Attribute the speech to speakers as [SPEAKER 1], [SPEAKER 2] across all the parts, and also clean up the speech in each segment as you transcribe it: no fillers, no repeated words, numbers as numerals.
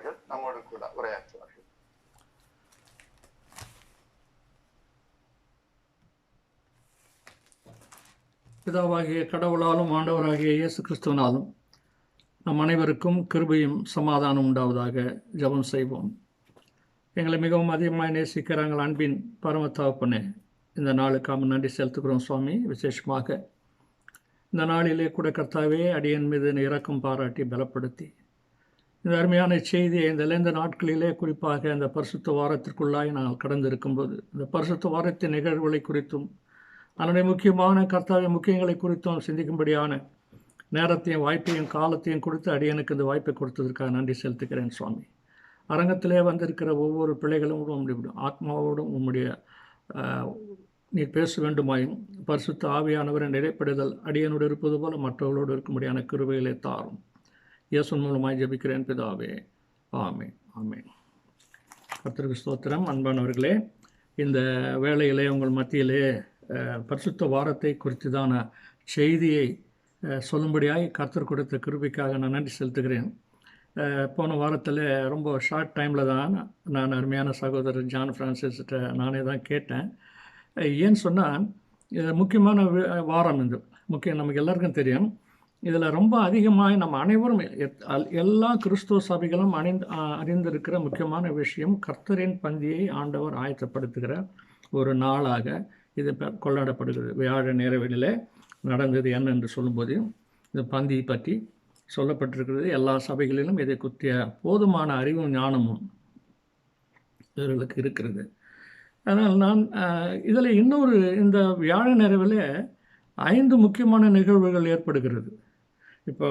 [SPEAKER 1] அவர்கள் நம்மோடு கூட உரையாற்றுவார்கள்.
[SPEAKER 2] பிதாவாகிய கடவுளாலும் ஆண்டவராகிய இயேசு கிறிஸ்துவனாலும் நம் அனைவருக்கும் கிருபையும் சமாதானம் உண்டாவதாக ஜெபம் செய்வோம். எங்களை மிகவும் அதிகமாக நேசிக்கிறாங்கள் அன்பின் பரமத்தகப்பனே, இந்த நாளுக்காக நன்றி செலுத்துகிறோம் சுவாமி. விசேஷமாக இந்த நாளிலே கூட கர்த்தாவே அடியன் மீது இரக்கம் பாராட்டி பலப்படுத்தி இந்த அருமையான செய்தியை இந்த நாட்களிலே குறிப்பாக இந்த பரிசுத்த வாரத்திற்குள்ளாய் நான் கடந்திருக்கும்போது இந்த பரிசுத்த வாரத்தின் நிகழ்வுகளை குறித்தும் அதனுடைய முக்கியமான கர்த்தாவிய முக்கியங்களை குறித்தும் சிந்திக்கும்படியான நேரத்தையும் வாய்ப்பையும் காலத்தையும் கொடுத்து அடியனுக்கு இந்த வாய்ப்பை கொடுத்ததற்காக நன்றி செலுத்துகிறேன் சுவாமி. அரங்கத்திலே வந்திருக்கிற ஒவ்வொரு பிள்ளைகளும் உம்முடைய ஆத்மாவோடும் உம்முடைய நீர் பேச வேண்டுமாயும் பரிசுத்த ஆவியானவரின் நிலைப்படுதல் அடியனோடு இருப்பது போல மற்றவர்களோடு இருக்கும்படியான கிருபைகளை தாரும். இயேசுவின் மூலமாய் ஜெபிக்கிறேன் பிதாவே, ஆமென் ஆமென். கர்த்தருக்கு ஸ்தோத்திரம். அன்பானவர்களே, இந்த வேளையிலே உங்கள் மத்தியிலே பரிசுத்த வாரத்தை குறித்துதான செய்தியை சொல்லும்படியாய் கர்த்தர் கொடுத்த கிருபைக்காக நான் நன்றி செலுத்துகிறேன். போன வாரத்தில் ரொம்ப ஷார்ட் டைமில் தான் நான் அருமையான சகோதரர் ஜான் ஃப்ரான்சிஸ்கிட்ட நானே தான் கேட்டேன். ஏன்னு சொன்னால் முக்கியமான வாரம் இது முக்கியம், நமக்கு எல்லாருக்கும் தெரியும். இதில் ரொம்ப அதிகமாக நம்ம அனைவரும் எல்லா கிறிஸ்துவ சபைகளும் அறிந்திருக்கிற முக்கியமான விஷயம் கர்த்தரின் பந்தியை ஆண்டவர் ஆயத்தப்படுத்துகிற ஒரு நாளாக இது கொண்டாடப்படுகிறது. வியாழ நேரவெளியில் நடந்தது என்ன என்று சொல்லும்போது இந்த பந்தியை பற்றி சொல்லப்பட்டிருக்கிறது. எல்லா சபைகளிலும் இதை குத்திய போதுமான அறிவும் ஞானமும் இவர்களுக்கு இருக்கிறது. அதனால் நான் இதில் இன்னொரு இந்த வியாழ நேரவில் 5 முக்கியமான நிகழ்வுகள் ஏற்படுகிறது. இப்போ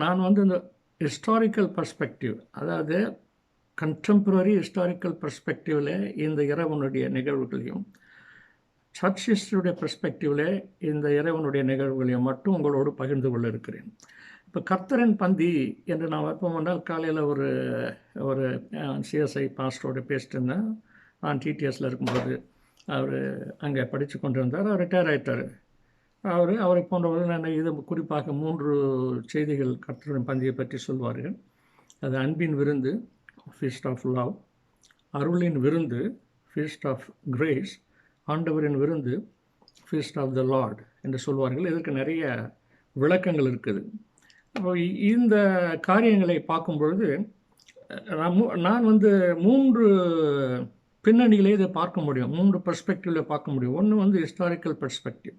[SPEAKER 2] நான் இந்த ஹிஸ்டாரிக்கல் பர்ஸ்பெக்டிவ், அதாவது கண்டெம்பரரி ஹிஸ்டாரிக்கல் பர்ஸ்பெக்டிவில் இந்த இறைவனுடைய நிகழ்வுகளையும் சர்ச் ஹிஸ்டரியுடைய பெர்ஸ்பெக்டிவில் இந்த இறைவனுடைய நிகழ்வுகளையும் மட்டும் உங்களோடு பகிர்ந்து கொள்ள இருக்கிறேன். இப்போ கர்த்தரின் பந்தி என்று நான் வைப்போம்னால் காலையில் ஒரு சிஎஸ்ஐ பாஸ்டரோடு பேசிட்டு இருந்தேன். நான் டிடிஎஸில் இருக்கும்போது அவர் அங்கே படித்து கொண்டு இருந்தார். அவர் ரிட்டையர் ஆகிட்டார். அவரை போன்றவர்கள் இது குறிப்பாக 3 செய்திகள் கர்த்தரின் பந்தியை பற்றி சொல்வார்கள். அது அன்பின் விருந்து, ஃபீஸ்ட் ஆஃப் லவ்; அருளின் விருந்து, ஃபீஸ்ட் ஆஃப் கிரேஸ்; ஆண்டவரின் விருந்து, ஃபீஸ்ட் ஆஃப் த லார்ட் என்று சொல்வார்கள். இதற்கு நிறைய விளக்கங்கள் இருக்குது. அப்போ இந்த காரியங்களை பார்க்கும் பொழுது நான் 3 பின்னணியிலே இதை பார்க்க முடியும், 3 பெர்ஸ்பெக்டிவில் பார்க்க முடியும். ஒன்று ஹிஸ்டாரிக்கல் பெர்ஸ்பெக்டிவ்,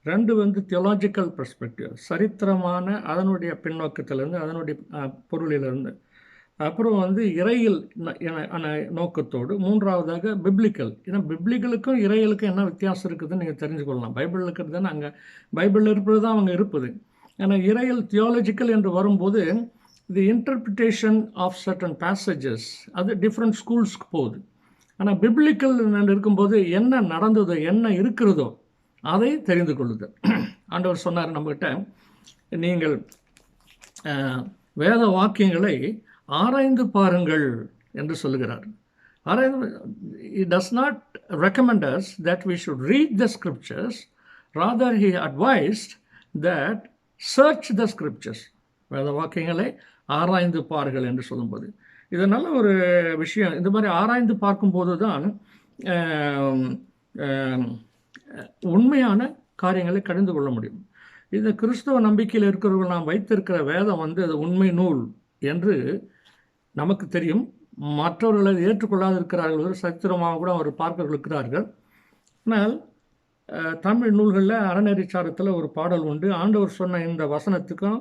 [SPEAKER 2] 2 தியோலாஜிக்கல் பெர்ஸ்பெக்டிவ், சரித்திரமான அதனுடைய பின்னோக்கத்திலேருந்து அதனுடைய பொருளிலிருந்து, அப்புறம் இறையியல் நோக்கத்தோடு, 3வதாக பிப்ளிக்கல். ஏன்னா பிப்ளிக்கலுக்கும் இறையலுக்கும் என்ன வித்தியாசம் இருக்குதுன்னு நீங்கள் தெரிஞ்சுக்கொள்ளலாம். பைபிளில் இருக்கிறது தானே அங்கே பைபிளில் இருப்பது தான் அவங்க இருப்பது. ஆனால் இறையல் தியோலஜிக்கல் என்று வரும்போது தி இன்டர்பிரிட்டேஷன் ஆஃப் சர்டன் பேசேஜஸ் அது டிஃப்ரெண்ட் ஸ்கூல்ஸ்க்கு போகுது. ஆனால் பிப்ளிக்கல் இருக்கும்போது என்ன நடந்ததோ என்ன இருக்கிறதோ அதை தெரிந்து கொள்ளுது. ஆண்டவர் சொன்னார் நம்மகிட்ட, நீங்கள் வேத வாக்கியங்களை ஆராய்ந்து பாருங்கள் என்று சொல்லுகிறார். He does not recommend us that we should read the scriptures. Rather, he advised that search the scriptures. வேத வாக்கியங்களை ஆராய்ந்து பாருங்கள் என்று சொல்லும்போது இது நல்ல ஒரு விஷயம். இந்த மாதிரி ஆராய்ந்து பார்க்கும்போது தான் உண்மையான காரியங்களை கடிந்து கொள்ள முடியும். இந்த கிறிஸ்தவ நம்பிக்கையில் இருக்கிறவர்கள் நாம் வைத்திருக்கிற வேதம் அது உண்மை நூல் என்று நமக்கு தெரியும். மற்றவர்கள் அதை ஏற்றுக்கொள்ளாது இருக்கிறார்கள். ஒரு சரித்திரமாக கூட அவர் பார்க்க இருக்கிறார்கள். ஆனால் தமிழ் நூல்களில் அறநெறிச்சாரத்தில் ஒரு பாடல் உண்டு. ஆண்டவர் சொன்ன இந்த வசனத்துக்கும்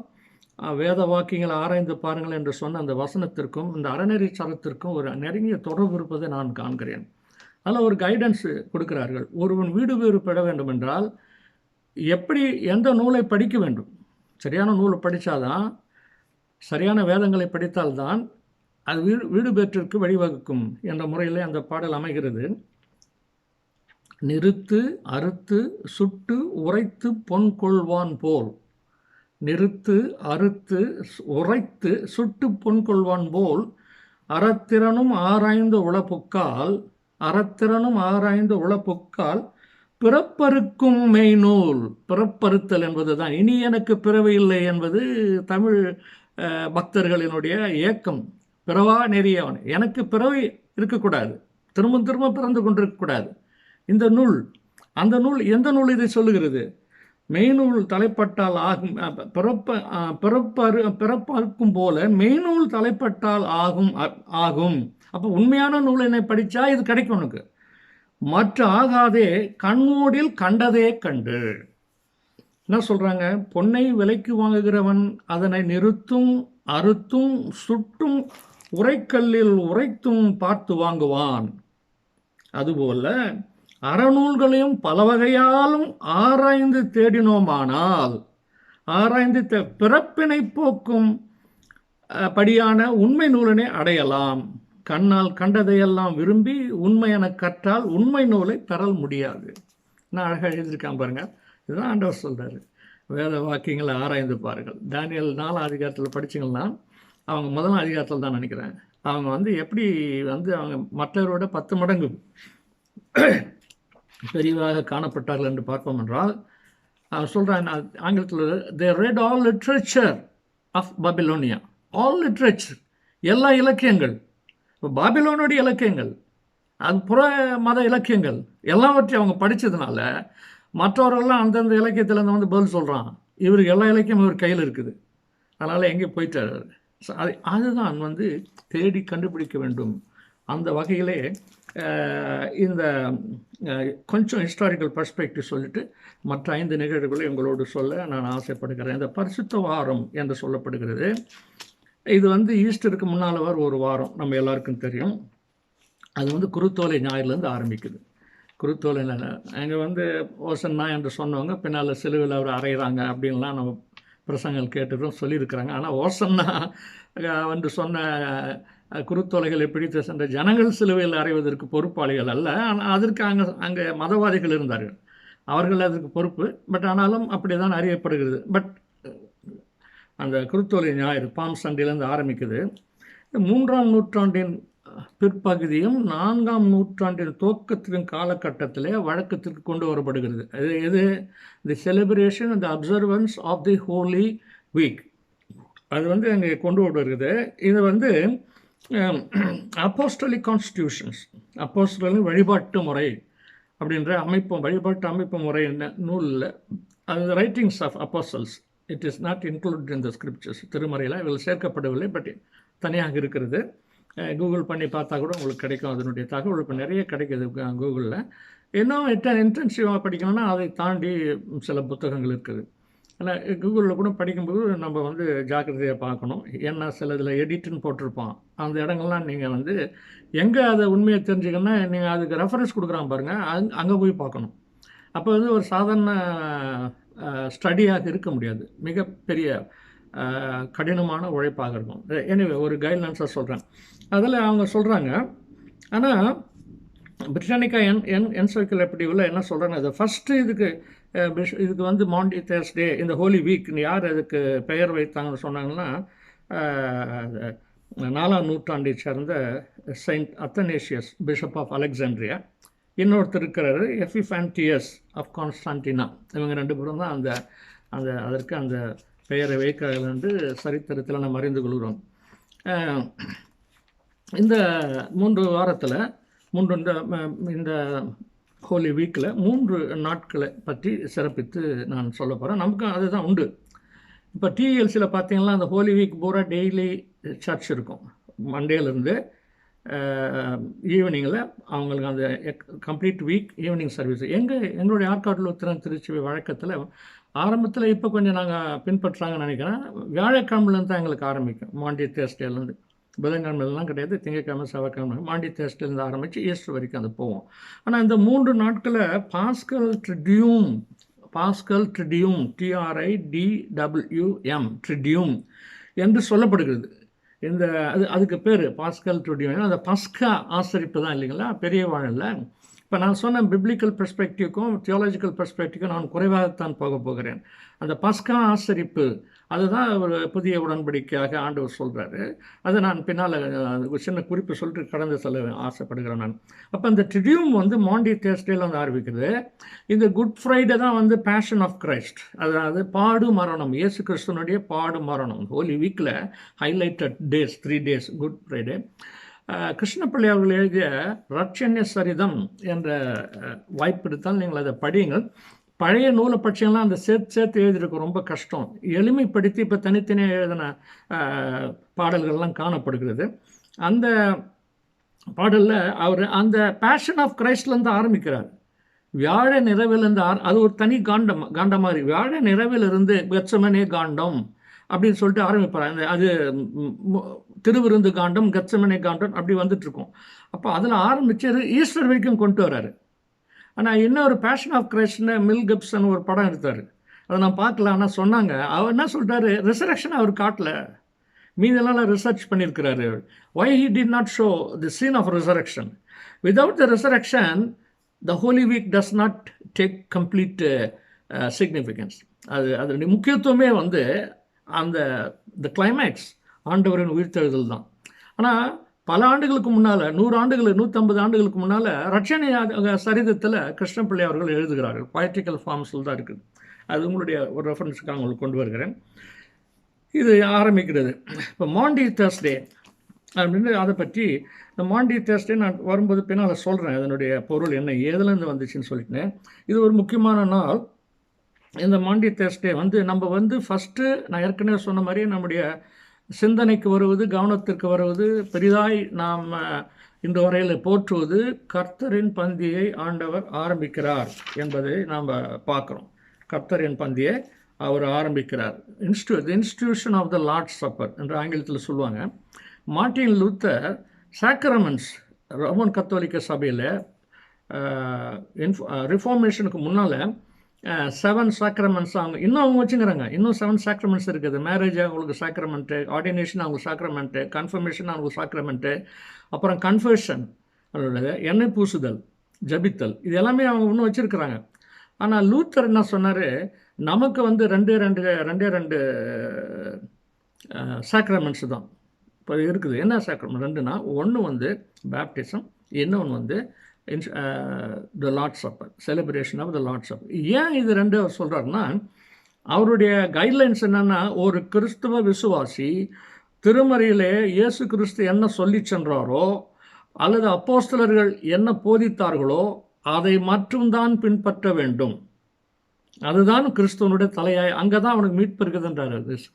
[SPEAKER 2] வேத வாக்கியங்களை ஆராய்ந்து பாருங்கள் என்று சொன்ன அந்த வசனத்திற்கும் இந்த அறநெறிச்சாரத்திற்கும் ஒரு நெருங்கிய தொடர்பு இருப்பதை நான் காண்கிறேன். அதில் ஒரு கைடன்ஸ் கொடுக்கிறார்கள். ஒருவன் வீடு பேறு பெற வேண்டும் என்றால் எப்படி எந்த நூலை படிக்க வேண்டும், சரியான நூலை படித்தாதான், சரியான வேதங்களை படித்தால்தான் அது வீடு பேற்றிற்கு வழிவகுக்கும் என்ற முறையில் அந்த பாடல் அமைகிறது. நிறுத்து அறுத்து சுட்டு உரைத்து பொன் கொள்வான் போல், நிறுத்து அறுத்து உரைத்து சுட்டு பொன் கொள்வான் போல், அறத்திறனும் ஆராய்ந்து உளப்புக்கால், அறத்திறனும் ஆராய்ந்து உளப்புக்கால் பிறப்பறுக்கும் மெய்நூல். பிறப்பறுத்தல் என்பது தான், இனி எனக்கு பிறவி இல்லை என்பது தமிழ் பக்தர்களினுடைய ஏக்கம். பிறவா நெறியவன். எனக்கு பிறவி இருக்கக்கூடாது, திரும்ப திரும்ப பிறந்து கொண்டிருக்கக்கூடாது. இந்த நூல், அந்த நூல், எந்த நூல் இதை சொல்லுகிறது? மெய்நூல் தலைப்பட்டால் ஆகும், பிறப்பாக்கும் போல மெய்நூல் தலைப்பட்டால் ஆகும். அப்போ உண்மையான நூலினை படித்தா இது கிடைக்கும் உனக்கு. மற்ற ஆகாதே கண்மூடில் கண்டதே கண்டு. என்ன சொல்கிறாங்க? பொன்னை விலைக்கு வாங்குகிறவன் அதனை நிறுத்தும், அறுத்தும், சுட்டும், உரைக்கல்லில் உரைத்தும் பார்த்து வாங்குவான். அதுபோல அறநூல்களையும் பல வகையாலும் ஆராய்ந்து தேடினோமானால், ஆராய்ந்து பிறப்பினை போக்கும் படியான உண்மை நூலினை அடையலாம். கண்ணால் கண்டதையெல்லாம் விரும்பி உண்மை என கற்றால் உண்மை நூலை பெறல் முடியாது. நான் அழகாக எழுதியிருக்கான் பாருங்க. இதுதான் ஆண்டவர் சொல்கிறாரு, வேத வாக்கியங்களை ஆராய்ந்து பாருங்கள். தானியேல் 4ஆம் அதிகாரத்தில் படிச்சிங்கன்னா, அவங்க 1ஆம் அதிகாரத்தில் தான் நினைக்கிறேன், அவங்க எப்படி அவங்க மற்றவரோட 10 மடங்கு பெரிவாக காணப்பட்டார்கள் என்று பார்ப்போம் என்றால், அவன் சொல்கிறான் ஆங்கிலத்தில், they read all literature of Babylonia. all literature, எல்லா இலக்கியங்கள், பாபிலோனுடைய இலக்கியங்கள், அது புற மத இலக்கியங்கள் எல்லாவற்றையும் அவங்க படித்ததுனால மற்றவர்கள்லாம் அந்தந்த இலக்கியத்தில் பதில் சொல்கிறான். இவருக்கு எல்லா இலக்கியமும் இவர் கையில் இருக்குது, அதனால் எங்கே போயிட்டார். அதுதான் தேடி கண்டுபிடிக்க வேண்டும். அந்த வகையிலே இந்த கொஞ்சம் ஹிஸ்டாரிக்கல் பர்ஸ்பெக்டிவ் சொல்லிட்டு மற்ற 5 நிகழ்வுகளை உங்களோடு சொல்ல நான் ஆசைப்படுகிறேன். இந்த பரிசுத்த வாரம் என்று சொல்லப்படுகிறது. இது ஈஸ்டருக்கு முன்னால் ஒரு வாரம், நம்ம எல்லாருக்கும் தெரியும். அது குருத்தோலை ஞாயிறுலேருந்து ஆரம்பிக்குது. குருத்தோலை அங்கே ஓசன்னா என்று சொன்னவங்க பின்னால் சிலுவையில் அவர் அறையிறாங்க அப்படின்லாம் நம்ம பிரசங்கள் கேட்டுக்கிறோம், சொல்லியிருக்கிறாங்க. ஆனால் ஓசன்னா சொன்ன குருத்தோலைகளை பிடித்து சென்ற ஜனங்கள் சிலுவையில் அறைவதற்கு பொறுப்பாளிகள் அல்ல. ஆனால் அதற்கு அங்கே மதவாதிகள் இருந்தார்கள், அவர்கள் அதற்கு பொறுப்பு. பட் ஆனாலும் அப்படி தான் அறியப்படுகிறது. பட் அந்த குருத்தோலை ஞாயிறு பாம் சண்டையிலேருந்து ஆரம்பிக்குது. 3ஆம் நூற்றாண்டின் பிற்பகுதியும் 4ஆம் நூற்றாண்டின் துவக்கத்தின் காலகட்டத்திலே வழக்கத்திற்கு கொண்டு வரப்படுகிறது. இது the celebration and the observance of the Holy Week. அது அங்கே கொண்டு வருகிறது. இது அப்போஸ்டலிக் கான்ஸ்டியூஷன்ஸ், அப்போஸ்டலின் வழிபாட்டு முறை அப்படின்ற வழிபாட்டு அமைப்பு முறை நூலில் அது writings of apostles. It is not include in the scriptures. திருமறையில் இதில் சேர்க்கப்படவில்லை, பட் தனியாக இருக்கிறது. கூகுள் பண்ணி பார்த்தா கூட உங்களுக்கு கிடைக்கும் அதனுடைய தகவல். இப்போ நிறைய கிடைக்கிது கூகுளில். இன்னும் இன்டென்சிவாக படிக்கணும்னா அதை தாண்டி சில புத்தகங்கள் இருக்குது. ஆனால் கூகுளில் கூட படிக்கும்போது நம்ம ஜாக்கிரதையாக பார்க்கணும். ஏன்னா சில இதில் எடிட்டுன்னு போட்டிருப்பான். அந்த இடங்கள்லாம் நீங்கள் எங்கே அதை உண்மையை தெரிஞ்சுக்கணுன்னா நீங்கள் அதுக்கு ரெஃபரன்ஸ் கொடுக்குறான் பாருங்கள், அங்கே போய் பார்க்கணும். அப்போ ஒரு சாதாரண ஸ்டடியாக இருக்க முடியாது, மிகப்பெரிய கடினமான உழைப்பாக இருக்கும். எனிவே ஒரு கைட்லைன்ஸாக சொல்கிறேன். அதில் அவங்க சொல்கிறாங்க. ஆனால் பிரிட்டானிக்கா என்சைக்ளோபீடியாவில் என்ன சொல்கிறாங்க, அது ஃபஸ்ட்டு இதுக்கு மாண்டி தேர்ஸ்டே, இந்த ஹோலி வீக் யார் அதுக்கு பெயர் வைத்தாங்கன்னு சொன்னாங்கன்னா, 4ஆம் நூற்றாண்டை சேர்ந்த செயின்ட் அத்தனேஷியஸ், பிஷப் ஆஃப் அலெக்சாண்ட்ரியா. இன்னொருத்தர் இருக்கிறாரு எஃபிஃபான்டியஸ் ஆஃப் கான்ஸ்டான்டினா. இவங்க 2 பேரும் தான் அதற்கு அந்த பெயரை வைக்கிறார்கள் என்று சரித்திரத்தில் நம்ம அறிந்து கொள்கிறோம். இந்த 3 வாரத்தில் இந்த ஹோலி வீக்கில் 3 நாட்களை பற்றி சிறப்பித்து நான் சொல்ல போகிறேன். நமக்கும் அதுதான் உண்டு. இப்போ டிஎல்சியில் பார்த்தீங்கன்னா அந்த ஹோலி வீக் பூரா டெய்லி சர்ச் இருக்கும். மண்டேலேருந்து ஈவினிங்கில் அவங்களுக்கு அந்த கம்ப்ளீட் வீக் ஈவினிங் சர்வீஸ். எங்களுடைய ஆற்காட்டில் உத்திரம் திருச்சி வழக்கத்தில் ஆரம்பத்தில் இப்போ கொஞ்சம் நாங்கள் பின்பற்றுறாங்கன்னு நினைக்கிறேன். வியாழக்கிழமையிலேருந்து தான் எங்களுக்கு ஆரம்பிக்கும். மாண்டி தேர்ஸ்டேலேருந்து, புதன்கிழமைலாம் கிடையாது, திங்கட்கிழமை செவ்வாய்க்கிழமை மாண்டி தேர்ஸ்டேலேருந்து ஆரம்பித்து ஈஸ்டர் வரைக்கும் அது போவோம். ஆனால் இந்த 3 நாட்களில் பாஸ்கல் ட்ரிடியூம் TRIDWM ட்ரிடியூம் என்று சொல்லப்படுகிறது. அதுக்கு பேர் பாஸ்கல் ட்ரிடியூம். அந்த பஸ்கா ஆசரிப்பு தான் இல்லைங்களா, பெரிய வாழல. இப்போ நான் சொன்ன பிப்ளிக்கல் பெர்ஸ்பெக்டிவ்க்கும் தியாலஜிக்கல் பெர்ஸ்பெக்டிவ்க்கும் நான் குறைவாகத்தான் போகிறேன். அந்த பஸ்கா ஆசரிப்பு அதுதான் ஒரு புதிய உடன்படிக்கையாக ஆண்டவர் சொல்கிறாரு. அதை நான் பின்னால் ஒரு சின்ன குறிப்பு சொல்லிட்டு கடந்து செல்ல ஆசைப்படுகிறேன் நான். அப்போ இந்த ட்ரிடியூம் வந்து மாண்டி தேர்ஸ்டேல வந்து ஆரம்பிக்குது. இந்த குட் ஃப்ரைடே தான் வந்து பேஷன் ஆஃப் கிரைஸ்ட், அதாவது பாடு மரணம், இயேசு கிறிஸ்துவனுடைய பாடு மரணம். ஹோலி வீக்கில் highlighted days 3 days good Friday. Krishna Pillai அவர்கள் எழுதிய ரட்சண்ய சரிதம் என்ற வாய்ப்பு எடுத்தால் நீங்கள் அதை படியுங்கள். பழைய நூலை பட்சம்லாம் அந்த சேர்த்து எழுதியிருக்க ரொம்ப கஷ்டம். எளிமைப்படுத்தி இப்போ தனித்தனியாக எழுதின பாடல்கள்லாம் காணப்படுகிறது. அந்த பாடலில் அவர் அந்த பேஷன் ஆஃப் கிரைஸ்ட்லேருந்து ஆரம்பிக்கிறார். வியாழ நிறைவிலிருந்து அது ஒரு தனி காண்டம் மாதிரி. வியாழ நிறைவிலிருந்து கெத்செமனே காண்டம் அப்படின்னு சொல்லிட்டு ஆரம்பிப்பார். அது திருவிருந்து காண்டம், கெத்செமனே காண்டம் அப்படி வந்துட்டுருக்கோம். அப்போ அதில் ஆரம்பித்து ஈஸ்டர் வரைக்கும் கொண்டு வராரு. ஆனால் இன்னொரு பேஷன் ஆஃப் கிரைஸ்ட்னு மில் கிப்சன் ஒரு படம் எடுத்தார். அதை நான் பார்க்கல. ஆனால் சொன்னாங்க, அவர் என்ன சொல்லிட்டாரு, ரிசரக்ஷன் அவர் காட்டல, மீதெல்லாம் ரிசர்ச் பண்ணியிருக்கிறாரு. why he did not show the scene of resurrection. Without the resurrection, the Holy Week does not take complete significance. அதனுடைய முக்கியத்துவமே வந்து அந்த கிளைமேக்ஸ் ஆண்டவரின் உயிர்த்தெழுதல் தான். ஆனால் பல ஆண்டுகளுக்கு முன்னால், 100 ஆண்டுகள் 150 ஆண்டுகளுக்கு முன்னால் ரட்சணை சரிதத்தில் கிருஷ்ணப்பிள்ளை அவர்கள் எழுதுகிறார்கள். பொயட்டிக்கல் ஃபார்ம்ஸில் தான் இருக்குது. அது உங்களுடைய ஒரு ரெஃபரன்ஸுக்காக உங்களுக்கு கொண்டு வருகிறேன். இது ஆரம்பிக்கிறது. இப்போ மாண்டி தேர்ஸ்டே அப்படின்னு அதை பற்றி, இந்த மாண்டி தேர்ஸ்டே நான் வரும்போது பின்னால் சொல்கிறேன் அதனுடைய பொருள் என்ன, ஏதுலேருந்து வந்துச்சுன்னு சொல்லிட்டேன். இது ஒரு முக்கியமான நாள். இந்த மாண்டி தேர்ஸ்டே வந்து நம்ம வந்து ஃபஸ்ட்டு நான் ஏற்கனவே சொன்ன மாதிரி நம்முடைய சிந்தனைக்கு வருவது, கவனத்திற்கு வருவது, பெரிதாய் நாம் இந்த வரையில் போற்றுவது, கர்த்தரின் பந்தியை ஆண்டவர் ஆரம்பிக்கிறார் என்பதை நாம் பார்க்குறோம். கர்த்தரின் பந்தியை அவர் ஆரம்பிக்கிறார். Institution of the Lord's supper என்று ஆங்கிலத்தில் சொல்லுவாங்க. மார்ட்டின் லூத்தர் சாக்ரமெண்ட்ஸ் ரோமன் கத்தோலிக்க சபையில் ரிஃபார்மேஷனுக்கு முன்னால் 7 சாக்ரமெண்ட்ஸ் அவங்க வச்சுக்கிறாங்க. இன்னும் 7 சாக்ரமெண்ட்ஸ் இருக்குது. மேரேஜ் அவங்களுக்கு சாக்ரமெண்ட்டு, ஆர்டினேஷன் அவங்களுக்கு சாக்ரமெண்ட்டு, கன்ஃபர்மேஷன் அவங்களுக்கு சாக்ரமெண்ட்டு, அப்புறம் கன்ஃபர்ஷன், எண்ணெய் பூசுதல், ஜபித்தல், இது எல்லாமே அவங்க இன்னும் வச்சுருக்கிறாங்க. ஆனால் லூத்தர் என்ன சொன்னார், நமக்கு வந்து ரெண்டே சாக்ரமெண்ட்ஸ் தான் இப்போ இருக்குது. என்ன சாக்ரமெண்ட்? 2னா, ஒன்று வந்து பேப்டிசம், இன்னொன்று வந்து the Lord's supper, celebration of the Lord's supper. ஏன் இது 2 அவர் சொல்கிறாருன்னா, அவருடைய கைட்லைன்ஸ் என்னென்னா, ஒரு கிறிஸ்துவ விசுவாசி திருமறையிலே இயேசு கிறிஸ்து என்ன சொல்லி சென்றாரோ அல்லது அப்போஸ்தலர்கள் என்ன போதித்தார்களோ அதை மட்டும்தான் பின்பற்ற வேண்டும். அதுதான் கிறிஸ்துவனுடைய தலையாய், அங்கே தான் அவனுக்கு மீட்பு இருக்குதுன்றார்.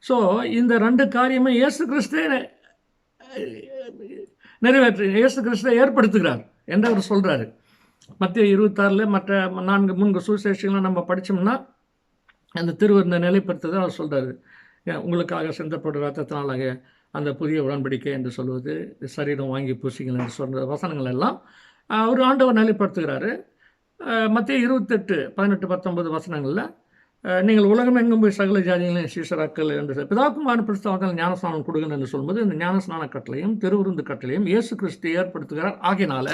[SPEAKER 2] ஸோ இந்த 2 காரியமே இயேசு கிறிஸ்துவே இயேசு கிறிஸ்துவை ஏற்படுத்துகிறார் என்று அவர் சொல்கிறாரு. மத்திய 26 மற்ற 4 சுவிசேஷங்களை நம்ம படித்தோம்னா அந்த திருவிருந்த நிலைப்படுத்துதான் அவர் சொல்கிறாரு. உங்களுக்காக சிந்தப்படுற ரத்தத்தினாலாக அந்த புதிய உடன்படிக்கை என்று சொல்வது, சரீரம் வாங்கி பூசிங்கள் என்று சொல்கிற வசனங்கள் எல்லாம் அவர் ஆண்டவர் நிலைப்படுத்துகிறாரு. மத்திய 28, 18, 19 வசனங்களில் நீங்கள் உலகம் எங்கும் போய் சகல ஜாதிகளையும் சீசராக்கள் என்று பிதாக்குமாரன் பிரஸ்தாவத்தில் ஞானஸ்நானம் கொடுங்க என்று சொல்லும்போது, இந்த ஞானஸ்நான கட்டளையும் திருவிருந்து கட்டளையும் இயேசு கிறிஸ்து ஏற்படுத்துகிறார். ஆகினால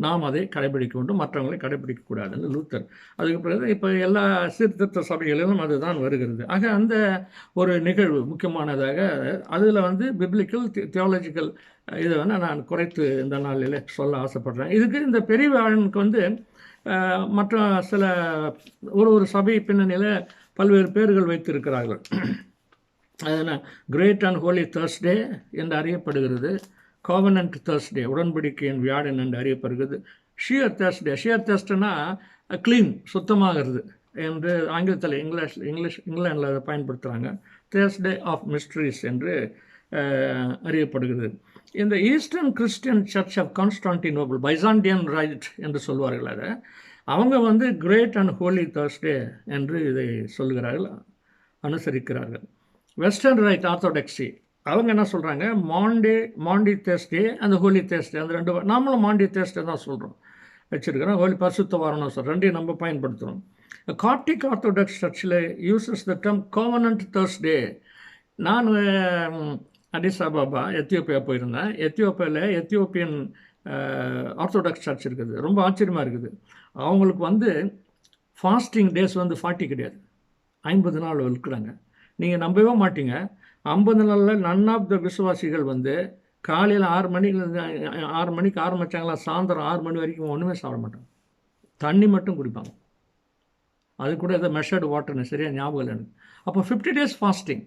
[SPEAKER 2] நாம் அதை கடைபிடிக்க வேண்டும், மற்றவங்களை கடைபிடிக்கக்கூடாதுன்னு லூத்தர். அதுக்கு பிறகு இப்போ எல்லா சீர்திருத்த சபைகளிலும் அதுதான் வருகிறது. ஆக அந்த ஒரு நிகழ்வு முக்கியமானதாக, அதில் வந்து பிப்ளிக்கல் தியாலஜிக்கல் இதை வந்து நான் குறைத்து இந்த நாளில் சொல்ல ஆசைப்படுறேன். இதுக்கு இந்த பெரிய வியாழனுக்கு வந்து மற்ற சில ஒரு சபை பின்னணியில் பல்வேறு பேர்கள் வைத்திருக்கிறார்கள். அதனால் கிரேட் அண்ட் ஹோலி தேர்ஸ்டே என்று அறியப்படுகிறது. காவனன்ட் தேர்ஸ்டே, உடன்படிக்கையின் வியாழன் என்று அறியப்படுகிறது. ஷியர் தேர்ஸ்டேனா க்ளீன், சுத்தமாகிறது என்று ஆங்கிலத்தில் இங்கிலாண்டில் அதை பயன்படுத்துகிறாங்க. தேர்ஸ்டே ஆஃப் மிஸ்ட்ரிஸ் என்று அறியப்படுகிறது. இந்த Eastern Christian church of Constantinople, Byzantine rite என்று சொல்வார்கள். அதை அவங்க வந்து கிரேட் அண்ட் ஹோலி தேர்ஸ்டே என்று இதை சொல்கிறார்கள், அனுசரிக்கிறார்கள். வெஸ்டர்ன் ரைட் ஆர்த்தோடாக்ஸி அவங்க என்ன சொல்கிறாங்க, மாண்டி தேர்ஸ்டே அந்த ஹோலி தேர்ஸ்டே, அந்த 2 நாமளும் மாண்டி தேர்ஸ்டே தான் சொல்கிறோம், வச்சுருக்கிறோம். ஹோலி பரிசுத்த வாரம் சொல்கிறோம், 2 நம்ம பயன்படுத்துகிறோம். கார்டிக் ஆர்த்தோடாக்ஸ் சர்ச்சில் uses the term covenant Thursday. நான் அடிஸ் அபாபா எத்தியோப்பியா போயிருந்தேன். எத்தியோப்பியாவில் எத்தியோப்பியன் ஆர்த்தோடாக்ஸ் சர்ச் இருக்குது. ரொம்ப ஆச்சரியமாக இருக்குது. அவங்களுக்கு வந்து ஃபாஸ்டிங் டேஸ் வந்து 40 கிடையாது, 50 நாள் இருக்கிறாங்க. நீங்கள் நம்பவே மாட்டீங்க. 50 நாளில் நன் ஆஃப் த விசுவாசிகள் வந்து காலையில் 6 மணிக்கு ஆரம்பித்தாங்களா, சாயந்தரம் 6 மணி வரைக்கும் ஒன்றுமே சாப்பிட மாட்டாங்க, தண்ணி மட்டும் குடிப்பாங்க. அது கூட ஏதோ மெஷர்டு வாட்டர்னு சரியாக ஞாபகம் இல்லை எனக்கு. அப்போ 50 days ஃபாஸ்டிங்.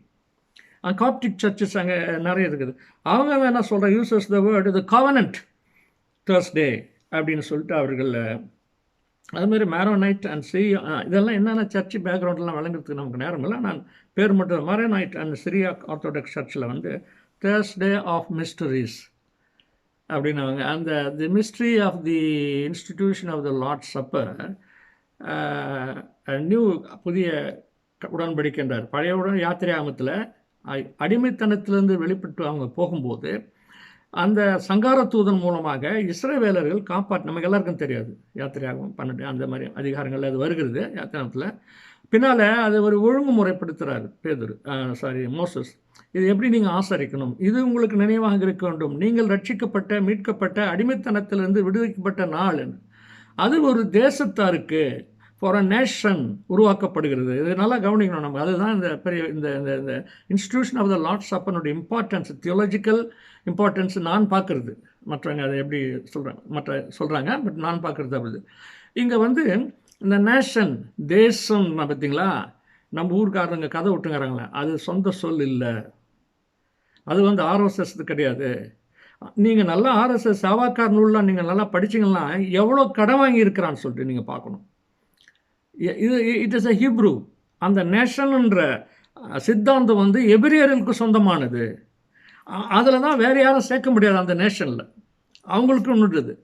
[SPEAKER 2] காப்டிக் சர்ச்சஸ் அங்கே நிறைய இருக்குது. அவங்க என்ன சொல்கிற யூசஸ் த வேர்டு த கவனன்ட் தேர்ஸ்டே அப்படின்னு சொல்லிட்டு அவர்கள். அதுமாதிரி மேரோனைட் அண்ட் இதெல்லாம் என்னென்ன சர்ச்சு பேக்ரவுண்டெலாம் வழங்குறதுக்கு நமக்கு நேரம் இல்லை. நான் பேர் மட்டும் மேரோனைட் அண்ட் சிரியா ஆர்த்தோடாக்ஸ் சர்ச்சில் வந்து தேர்ஸ்டே ஆஃப் மிஸ்டரிஸ் அப்படின்னவங்க. அந்த the mystery of the institution of the Lord supper new புதிய உடன்படிக்கின்றார். பழைய யாத்திரையாமத்தில் அடிமைத்தனத்திலிருந்து வெளிப்பட்டு அவங்க போகும்போது அந்த சங்கார தூதன் மூலமாக இஸ்ரவேலர்கள் நமக்கு எல்லாருக்கும் தெரியாது, யாத்திரையாகவும் 12 அந்த மாதிரி அதிகாரங்கள் அது வருகிறது யாத்திராமத்தில். பின்னால் அதை ஒரு ஒழுங்குமுறைப்படுத்துகிறார் மோசஸ். இது எப்படி நீங்கள் ஆசரிக்கணும், இது உங்களுக்கு நினைவாக இருக்க வேண்டும், நீங்கள் ரட்சிக்கப்பட்ட மீட்கப்பட்ட அடிமைத்தனத்திலிருந்து விடுவிக்கப்பட்ட நாள், அது ஒரு தேசத்தாருக்கு ஃபார் அ நேஷன் உருவாக்கப்படுகிறது. இது நல்லா கவனிக்கணும் நம்ம. அதுதான் இந்த பெரிய இந்த இன்ஸ்டிடியூஷன் ஆஃப் த லார்ட் சப்பனுடைய இம்பார்ட்டன்ஸ், தியோலஜிக்கல் இம்பார்ட்டன்ஸ் நான் பார்க்குறது. மற்றவங்க அதை எப்படி சொல்கிறாங்க, பட் நான் பார்க்குறது அப்படி. இங்கே வந்து இந்த நேஷன் தேசம் பார்த்தீங்களா, நம்ம ஊருக்காரங்க கதை விட்டுங்கிறாங்களே, அது சொந்த சொல் இல்லை, அது வந்து ஆர்எஸ்எஸ் கிடையாது. நீங்கள் நல்லா ஆர்எஸ்எஸ் சாவாக்கார் நூல்லாம் நீங்கள் நல்லா படிச்சிங்கன்னா எவ்வளோ கடன் வாங்கியிருக்கிறான்னு சொல்லிட்டு நீங்கள் பார்க்கணும். It is a Hebrew. அந்த நேஷன்ன்ற சித்தாந்தம் வந்து எபிரேயர்களுக்கு சொந்தமானது. அதில் தான் வேறு யாரும் சேர்க்க முடியாது. அந்த நேஷனில் அவங்களுக்கு ஒன்றுது,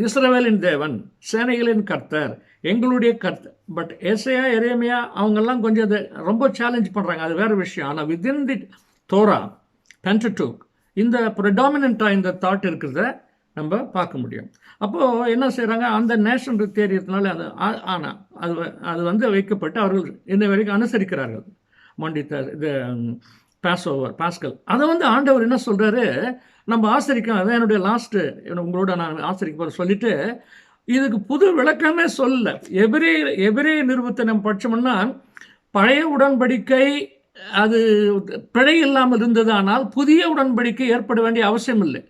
[SPEAKER 2] இஸ்ரவேலின் தேவன், சேனைகளின் கர்த்தர், எங்களுடைய கர்த்தர். பட் ஏசையா எரேமியா அவங்கெல்லாம் கொஞ்சம் அதை ரொம்ப சேலஞ்ச் பண்ணுறாங்க, அது வேறு விஷயம். ஆனால் வித்தின் தி தோரா பென்டடூக் இந்த ப்ரெடாமினண்ட்டாக இந்த தாட் இருக்கிறத நம்ம பார்க்க முடியும். அப்போது என்ன செய்கிறாங்க, அந்த நேஷன் தேரியத்தினால அது வந்து வைக்கப்பட்டு அவர்கள் இன்ன வரைக்கும் அனுசரிக்கிறார்கள். இது பாஸ்கல் அதை வந்து ஆண்டவர் என்ன சொல்கிறாரு, நம்ம ஆசரிக்க, அதான் என்னுடைய லாஸ்ட்டு உங்களோட நான் ஆசரிக்க போகிற சொல்லிவிட்டு இதுக்கு புது விளக்கமே சொல்ல. எபிரேய நிருபத்தை நம்ம படித்தோம்னா பழைய உடன்படிக்கை அது பிழை இல்லாமல் இருந்தது, ஆனால் புதிய உடன்படிக்கை ஏற்பட வேண்டிய அவசியம் இல்லை.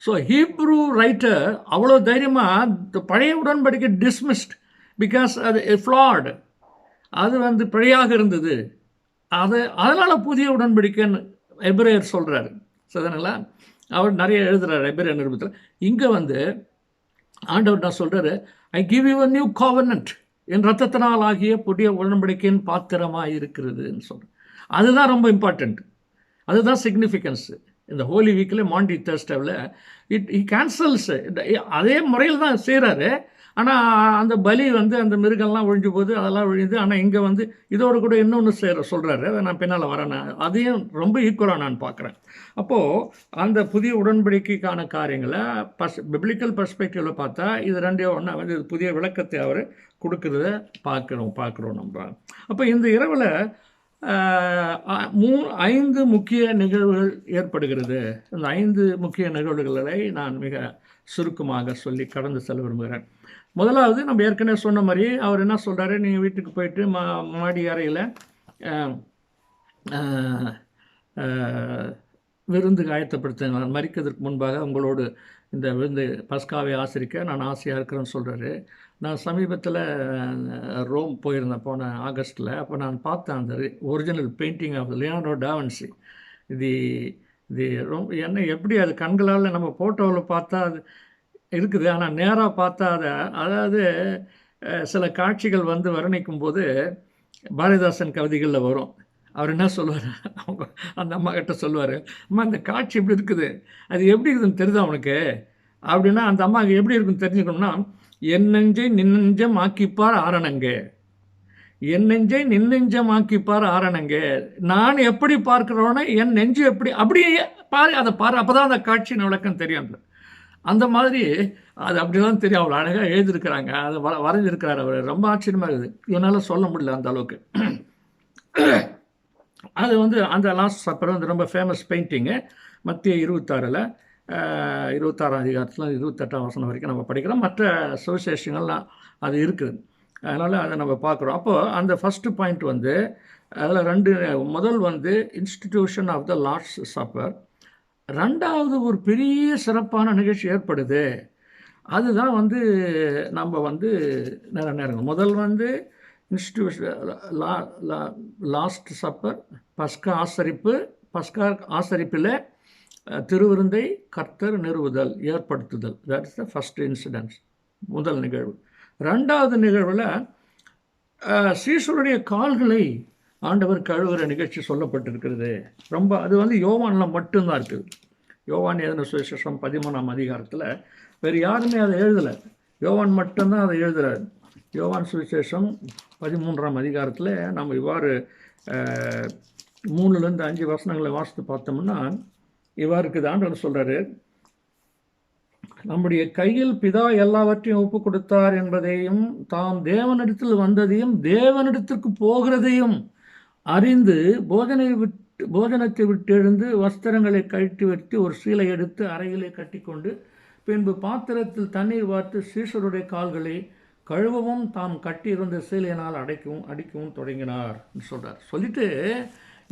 [SPEAKER 2] ஸோ ஹீப்ரூ ரைட்டர் அவ்வளோ தைரியமாக பழைய உடன்படிக்கை டிஸ்மிஸ்ட் பிகாஸ் அது ஃப்ளாட், அது வந்து பிழையாக இருந்தது, அதனால் புதிய உடன்படிக்கைன்னு எபிரேயர் சொல்கிறாரு. சரிங்களா, அவர் நிறைய எழுதுகிறார் எபிரேயர் நிருபத்தில். இங்கே வந்து ஆண்டவர் நான் சொல்கிறாரு, I give you a new covenant, என் ரத்தத்தினால் ஆகிய புதிய உடன்படிக்கையின் பாத்திரமாக இருக்கிறதுன்னு சொல்கிறேன். அதுதான் ரொம்ப இம்பார்ட்டண்ட், அதுதான் சிக்னிஃபிகன்ஸு. இந்த ஹோலி வீக்கில் மாண்டி தேர்ஸ்டேவில் ஹி கேன்சல்ஸ் அதே முறையில் தான் செய்கிறாரு. ஆனால் அந்த பலி வந்து அந்த மிருகம்லாம் ஒழிஞ்சு போகுது, அதெல்லாம் ஒழிஞ்சுது. ஆனால் இங்கே வந்து இதோடு கூட இன்னொன்று சொல்கிறாரு, அதை நான் பின்னால் வரேன். அதையும் ரொம்ப ஈக்குவலாக நான் பார்க்குறேன். அப்போது அந்த புதிய உடன்படிக்கைக்கான காரியங்களை பிப்ளிக்கல் பெர்ஸ்பெக்டிவில் பார்த்தா இது ரெண்டையும் ஒன்றா வந்து புதிய விளக்கத்தை அவர் கொடுக்குறத பார்க்குறோம் நம்ம. அப்போ இந்த இரவில் 5 முக்கிய நிகழ்வுகள் ஏற்படுகிறது. இந்த 5 முக்கிய நிகழ்வுகளை நான் மிக சுருக்கமாக சொல்லி கடந்து செல்ல விரும்புகிறேன். முதலாவது, நம்ம ஏற்கனவே சொன்ன மாதிரி அவர் என்ன சொல்கிறாரு, நீங்கள் வீட்டுக்கு போயிட்டு மாடி அறையில் விருந்துக்கு ஆயத்தப்படுத்த, நான் மரிக்கிறதுக்கு முன்பாக உங்களோடு இந்த விருந்து பஸ்காவை ஆசரிக்க நான் ஆசையாக இருக்கிறேன்னு சொல்கிறாரு. நான் சமீபத்தில் ரோம் போயிருந்தேன் போன ஆகஸ்ட்டில். அப்போ நான் பார்த்தேன் அந்த original painting of Leonardo da Vinci. இது ரொம்ப என்ன எப்படி அது கண்களால் நம்ம ஃபோட்டோவில் பார்த்தா அது இருக்குது, ஆனால் நேராக பார்த்தா அதாவது சில காட்சிகள் வந்து வர்ணிக்கும் போது பாரதிதாசன் கவிதைகளில் வரும். அவர் என்ன சொல்லுவார், அந்த அம்மா கிட்ட சொல்லுவார், அம்மா இந்த காட்சி எப்படி இருக்குது, அது எப்படி இருக்குதுன்னு தெரியுதா அவனுக்கு அப்படின்னா, அந்த அம்மாவுக்கு எப்படி இருக்குன்னு தெரிஞ்சுக்கணும்னா, என் நெஞ்சை நின்னெஞ்சம் ஆக்கிப்பார் ஆரணங்கே, என் நெஞ்சை நின்னெஞ்சம் ஆக்கிப்பார் ஆரணங்கே, நான் எப்படி பார்க்கிறோன்னா என் நெஞ்சு எப்படி அப்படியே பாரு, அதை பாரு, அப்போ தான் அந்த காட்சியின் விளக்கம் தெரியும். அந்த மாதிரி அது அப்படி தான் தெரியும். அவ்வளோ அழகாக எழுதியிருக்கிறாங்க, அதை வரைஞ்சிருக்கிறார் அவர். ரொம்ப ஆச்சரியமாக இருக்குது, இவனால் சொல்ல முடியல அந்த அளவுக்கு. அது வந்து அந்த லாஸ்ட் சப்பர் வந்து ரொம்ப ஃபேமஸ் பெயிண்டிங்கு. மத்திய 26 26ஆம் அதிகாரத்தில் 28ஆம் வசனம் வரைக்கும் நம்ம படிக்கிறோம். மற்ற சுவிசேஷங்கள்லாம் அது இருக்குது. அதனால் அதை நம்ம பார்க்குறோம். அப்போது அந்த ஃபஸ்ட்டு பாயிண்ட் வந்து அதில் முதல் வந்து institution of the Lord's supper. ரெண்டாவது ஒரு பெரிய சிறப்பான நிகழ்ச்சி ஏற்படுது. அதுதான் வந்து நம்ம வந்து நேரங்கள் முதல் வந்து இன்ஸ்டிடியூஷன் லாஸ்ட் சப்பர், பஸ்கா ஆசரிப்பில் திருவிருந்தை கர்த்தர் நிறுவுதல், ஏற்படுத்துதல். That is the first incidents, முதல் நிகழ்வு. ரெண்டாவது நிகழ்வில் சீஷருடைய கால்களை ஆண்டவர் கழுவுகிற நிகழ்ச்சி சொல்லப்பட்டிருக்கிறது. ரொம்ப அது வந்து யோவானில் மட்டும்தான் இருக்குது. யோவான் எழுதின சுவிசேஷம் 13ஆம் அதிகாரத்தில் வேறு யாருமே அதை எழுதலை, யோவான் மட்டும்தான் அதை எழுதுகிறார். யோவான் சுவிசேஷம் 13ஆம் அதிகாரத்தில் நம்ம இவ்வாறு 3லேருந்து 5 வசனங்களை வாசித்து பார்த்தோம்னா இவ்வாறு இருக்குது. ஆண்டவர் சொல்கிறாரு, நம்முடைய கையில் பிதா எல்லாவற்றையும் ஒப்பு கொடுத்தார் என்பதையும் தாம் தேவனிடத்தில் வந்ததையும் தேவனிடத்திற்கு போகிறதையும் அறிந்து போஜனத்தை விட்டு எழுந்து வஸ்திரங்களை கழட்டி வைத்து ஒரு சீலை எடுத்து அறையிலே கட்டிக்கொண்டு பின்பு பாத்திரத்தில் தண்ணீர் வார்த்து சீஷருடைய கால்களை கழுவவும் தாம் கட்டியிருந்த சீலையினால் அடிக்கவும் தொடங்கினார் சொல்கிறார். சொல்லிட்டு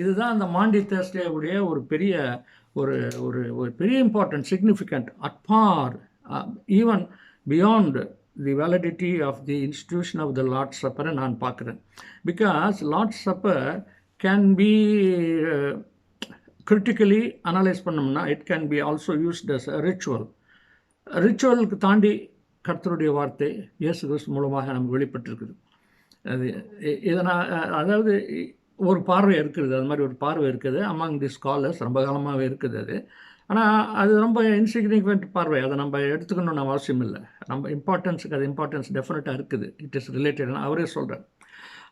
[SPEAKER 2] இதுதான் அந்த மாண்டி தேர்ஸ்டேவுடைய ஒரு பெரிய ஒரு ஒரு ஒரு பெரிய important, significant, at par, even beyond the validity of the institution of the Lord's சப்பரை நான் பார்க்குறேன். Because Lord's supper can be critically analyse பண்ணோம்னா it can be also used as ரிச்சுவலுக்கு தாண்டி கர்த்தருடைய வார்த்தை இயேசு கிறிஸ்து மூலமாக நமக்கு வெளிப்பட்டிருக்குது. அது இதனால் அதாவது ஒரு பார்வை இருக்கிறது, அது மாதிரி ஒரு பார்வை இருக்குது அமாங் தி ஸ்காலர்ஸ், ரொம்ப காலமாகவே இருக்குது அது. ஆனால் அது ரொம்ப இன்சிக்னிஃபிகண்ட் பார்வை, அதை நம்ம எடுத்துக்கணும்னு அவசியம் இல்லை. நம்ம இம்பார்ட்டன்ஸுக்கு அது இம்பார்ட்டன்ஸ் டெஃபினட்டாக இருக்குது, இட் இஸ் ரிலேட்டட்னு அவரே சொல்கிறார்.